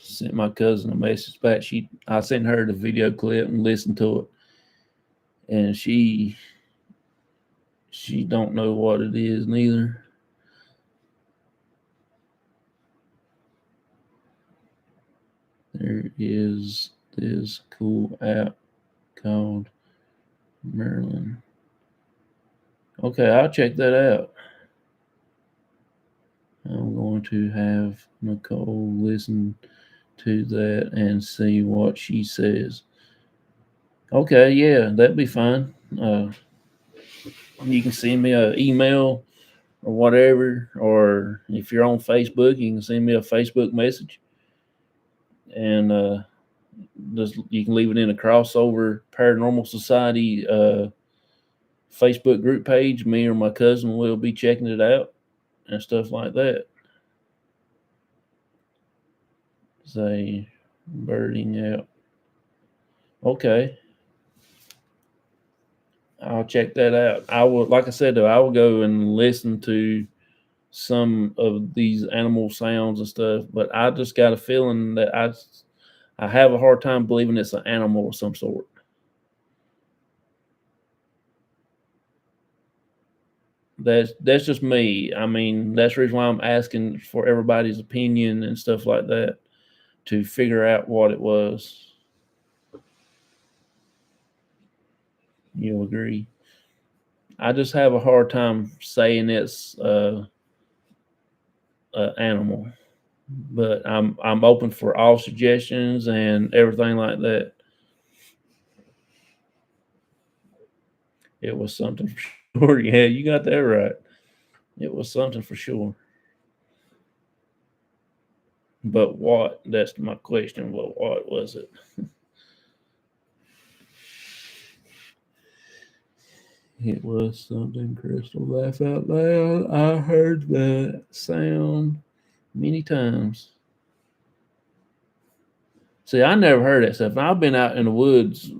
sent my cousin a message back. I sent her the video clip and listened to it, and she don't know what it is neither. There is this cool app called Merlin. Okay, I'll check that out. I'm going to have Nicole listen to that and see what she says. Okay, yeah, that'd be fine. You can send me an email or whatever, or if you're on Facebook, you can send me a Facebook message, and just you can leave it in a crossover Paranormal Society Facebook group page. Me or my cousin will be checking it out and stuff like that. Say birding out. Okay. I'll check that out. I will, like I said, though, I will go and listen to some of these animal sounds and stuff, but I just got a feeling that I have a hard time believing it's an animal of some sort. That's just me. I mean, that's the reason why I'm asking for everybody's opinion and stuff like that to figure out what it was. You'll agree. I just have a hard time saying it's animal, but I'm open for all suggestions and everything like that. It was something for sure. Yeah, you got that right. It was something for sure. But what? That's my question. Well, what was it? It was something, Crystal. Laugh out loud. I heard that sound many times. See, I never heard that stuff. I've been out in the woods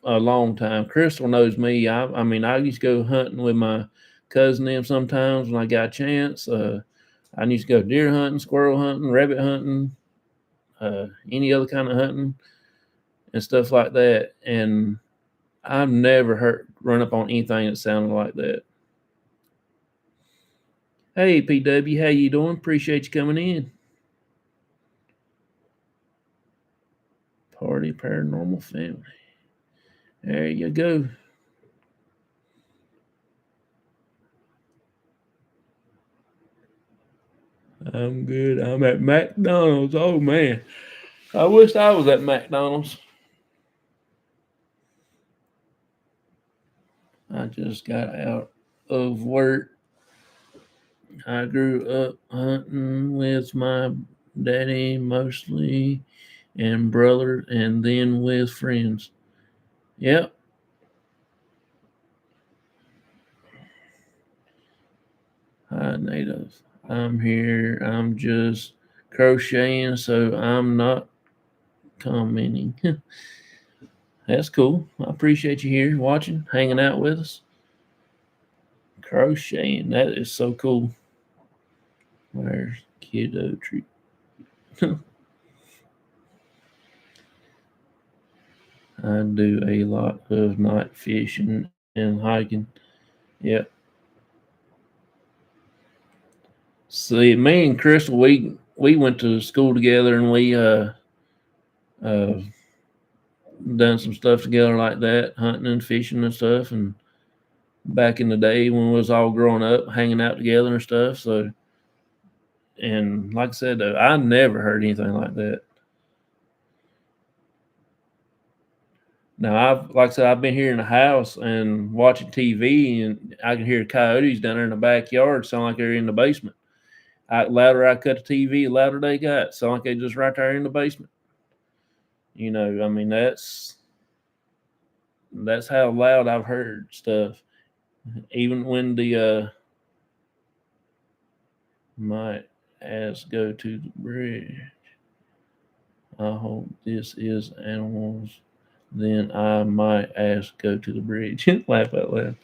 a long time. Crystal knows me. I mean, I used to go hunting with my cousin them sometimes when I got a chance. I used to go deer hunting, squirrel hunting, rabbit hunting, any other kind of hunting and stuff like that. And I've never heard run up on anything that sounded like that. Hey, PW, how you doing? Appreciate you coming in. Party Paranormal Family. There you go. I'm good. I'm at McDonald's. Oh man, I wish I was at McDonald's. I just got out of work. I grew up hunting with my daddy mostly and brother, and then with friends. Yep. Hi, native. I'm here. I'm just crocheting, so I'm not commenting. That's cool. I appreciate you here watching, hanging out with us. Crocheting. That is so cool. Where's kiddo treat? I do a lot of night fishing and hiking. Yep. See, me and Crystal, we went to school together, and we uh done some stuff together like that, hunting and fishing and stuff. And back in the day when we was all growing up, hanging out together and stuff. So, and like I said, though, I never heard anything like that. Now, like I said, I've been here in the house and watching TV, and I can hear coyotes down there in the backyard, sound like they're in the basement. Louder I cut the TV, the louder they got. Sound like they just right there in the basement. I mean that's how loud I've heard stuff. Even when the might ass go to the bridge. I hope this is animals. Then I might ask go to the bridge. Laugh out loud.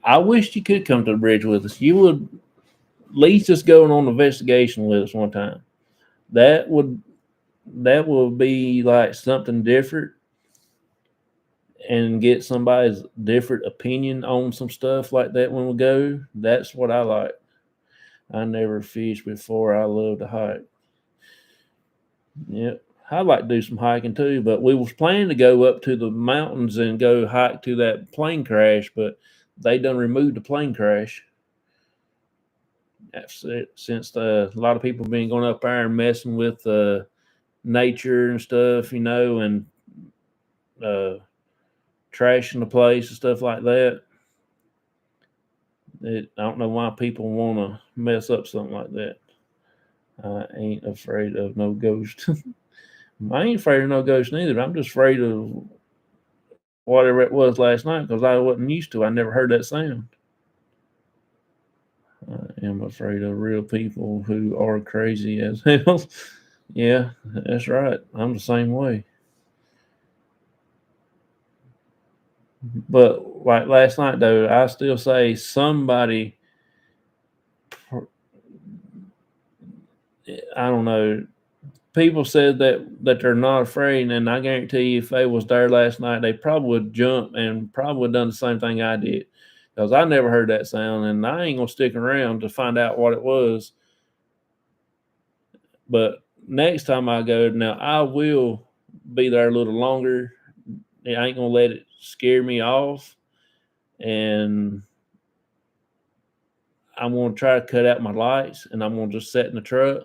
I wish you could come to the bridge with us. You would at least just go on an investigation with us one time. That would be like something different, and get somebody's different opinion on some stuff like that when we go. That's what I like. I never fished before. I love to hike. Yep. I'd like to do some hiking too, but we was planning to go up to the mountains and go hike to that plane crash, but they done removed the plane crash. That's it. Since a lot of people been going up there and messing with nature and stuff, and uh, trashing the place and stuff like that. I don't know why people want to mess up something like that. I ain't afraid of no ghost. I ain't afraid of no ghost neither. I'm just afraid of whatever it was last night because I wasn't used to. I never heard that sound. I am afraid of real people who are crazy as hell. Yeah, that's right. I'm the same way. But like last night, though, I still say somebody. I don't know. People said that they're not afraid, and I guarantee you, if they was there last night, they probably would jump and probably would done the same thing I did, because I never heard that sound, and I ain't gonna stick around to find out what it was. But next time I go, now I will be there a little longer. I ain't gonna let it scare me off, and I'm gonna try to cut out my lights, and I'm gonna just sit in the truck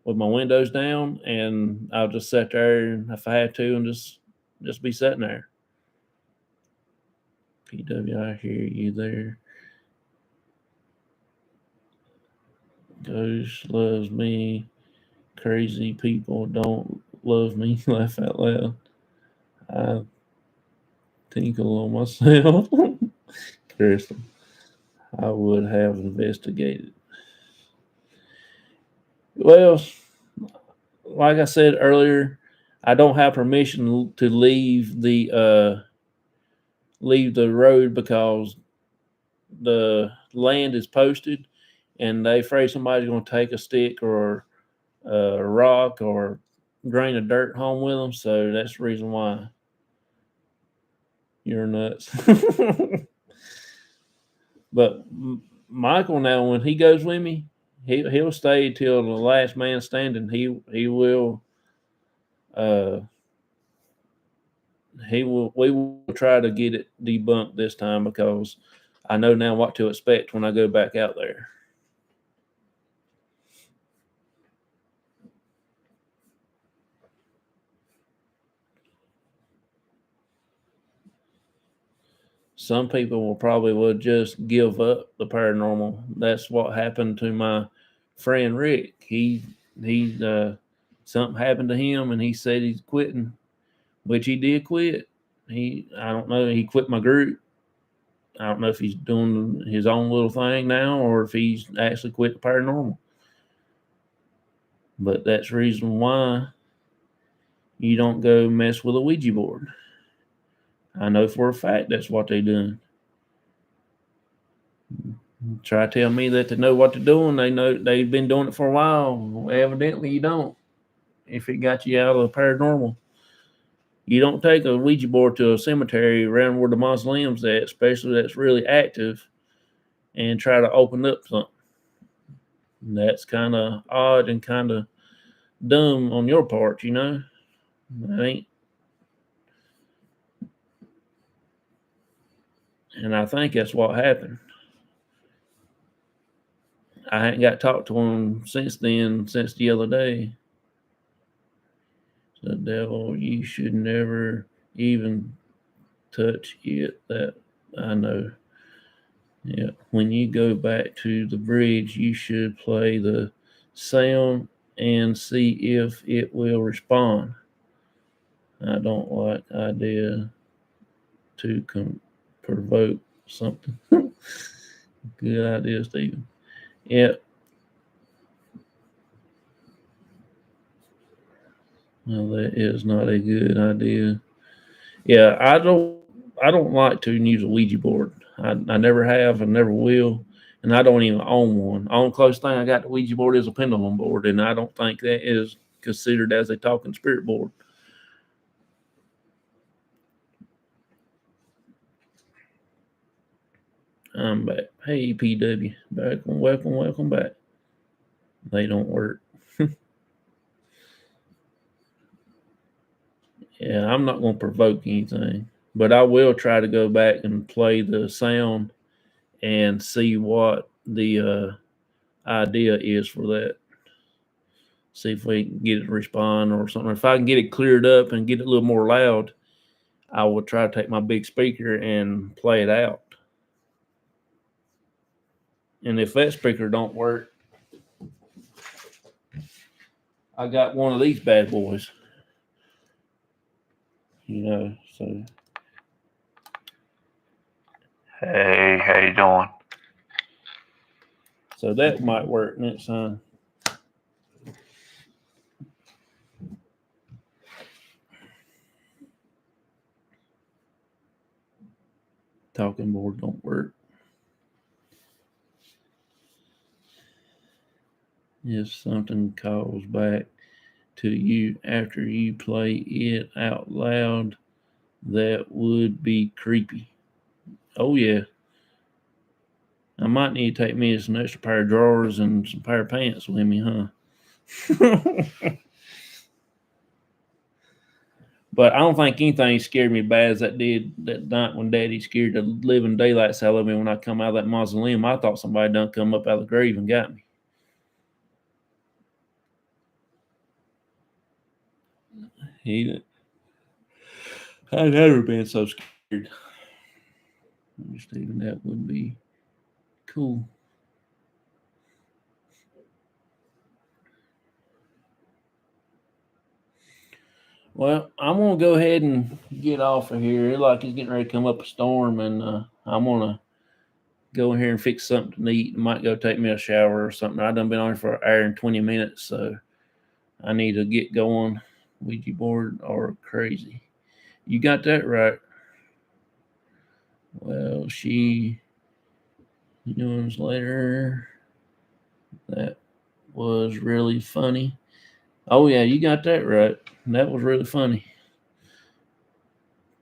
with my windows down, and I'll just sit there if I had to and just just be sitting there. PW, I hear you there. Ghost loves me. Crazy people don't love me. Laugh out loud. I tinkle on myself. Crystal, I would have investigated. Well, like I said earlier, I don't have permission to leave the road because the land is posted, and they afraid somebody's going to take a stick or a rock or grain of dirt home with them. So that's the reason why. You're nuts. But Michael, now when he goes with me, he'll stay till the last man standing. He will. We will try to get it debunked this time because I know now what to expect when I go back out there. Some people will probably just give up the paranormal. That's what happened to my friend Rick. He something happened to him and he said he's quitting, which he did quit. I don't know, he quit my group. I don't know if he's doing his own little thing now or if he's actually quit the paranormal. But that's the reason why you don't go mess with a Ouija board. I know for a fact that's what they're doing. Try to tell me that they know what they're doing. They know they've been doing it for a while. Well, evidently, you don't. If it got you out of the paranormal, you don't take a Ouija board to a cemetery around where the mausoleum's at, especially that's really active, and try to open up something. That's kind of odd and kind of dumb on your part, you know. That ain't. And I think that's what happened. I hadn't got talked to him since then, since the other day. The devil, you should never even touch it. That I know. Yeah. When you go back to the bridge, you should play the sound and see if it will respond. I don't like idea to provoke something. Good idea, Stephen. Yeah. Well, that is not a good idea. Yeah, I don't like to use a Ouija board. I never have and never will. And I don't even own one. The only close thing I got to Ouija board is a pendulum board, and I don't think that is considered as a talking spirit board. I'm back. Hey, PW. Welcome back. They don't work. Yeah, I'm not going to provoke anything, but I will try to go back and play the sound and see what the idea is for that. See if we can get it to respond or something. If I can get it cleared up and get it a little more loud, I will try to take my big speaker and play it out. And if that speaker don't work, I got one of these bad boys. You know, so. Hey, how you doing? So that might work next time. Talking board don't work. If something calls back to you after you play it out loud, that would be creepy. Oh yeah. I might need to take me an extra pair of drawers and some pair of pants with me, huh? But I don't think anything scared me bad as that did that night when Daddy scared the living daylights out of me when I come out of that mausoleum. I thought somebody done come up out of the grave and got me. I've never been so scared. Just even that would be cool. Well, I'm gonna go ahead and get off of here. Like it's getting ready to come up a storm, and I'm gonna go in here and fix something to eat. I might go take me a shower or something. I done been on here for an hour and 20 minutes, so I need to get going. Ouija board or crazy. You got that right. Well, she years later. That was really funny. Oh yeah, you got that right. That was really funny.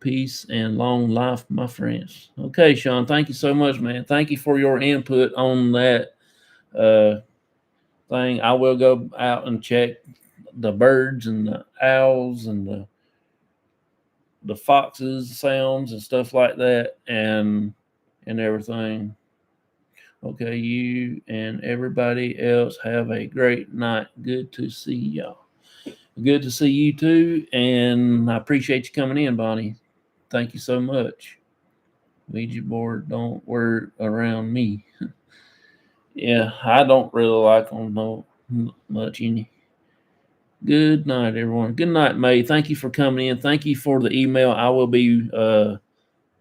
Peace and long life, my friends. Okay, Sean, thank you so much, man. Thank you for your input on that thing. I will go out and check the birds and the owls and the foxes sounds and stuff like that and everything. Okay, you and everybody else have a great night. Good to see y'all. Good to see you too, and I appreciate you coming in, Bonnie. Thank you so much. Ouija board don't work around me. Yeah, I don't really like them no much any. Good night, everyone. Good night, May. Thank you for coming in. Thank you for the email. I will be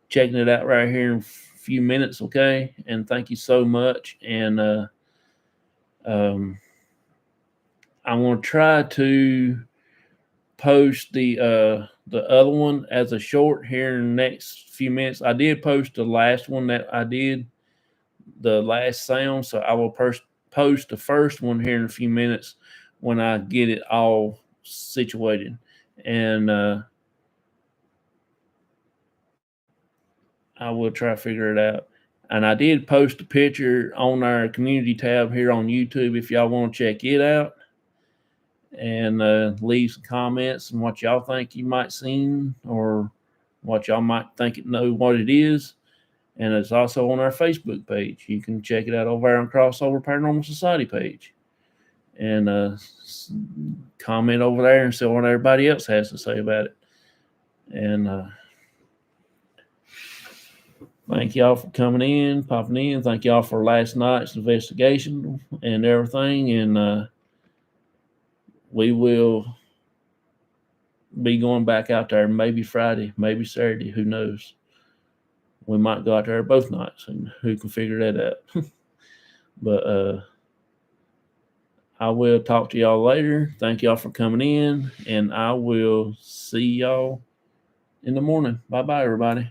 checking it out right here in a few minutes, okay? And thank you so much. And I'm going to try to post the other one as a short here in the next few minutes. I did post the last one that I did, the last sound, so I will post the first one here in a few minutes when I get it all situated. And I will try to figure it out. And I did post a picture on our community tab here on YouTube if y'all want to check it out. And leave some comments and what y'all think you might seen or what y'all might think it know what it is. And it's also on our Facebook page. You can check it out over on Crossover Paranormal Society page. And comment over there and see what everybody else has to say about it. And thank y'all for coming in, popping in. Thank y'all for last night's investigation and everything. And we will be going back out there maybe Friday, maybe Saturday. Who knows? We might go out there both nights, and who can figure that out? But I will talk to y'all later. Thank y'all for coming in, and I will see y'all in the morning. Bye-bye, everybody.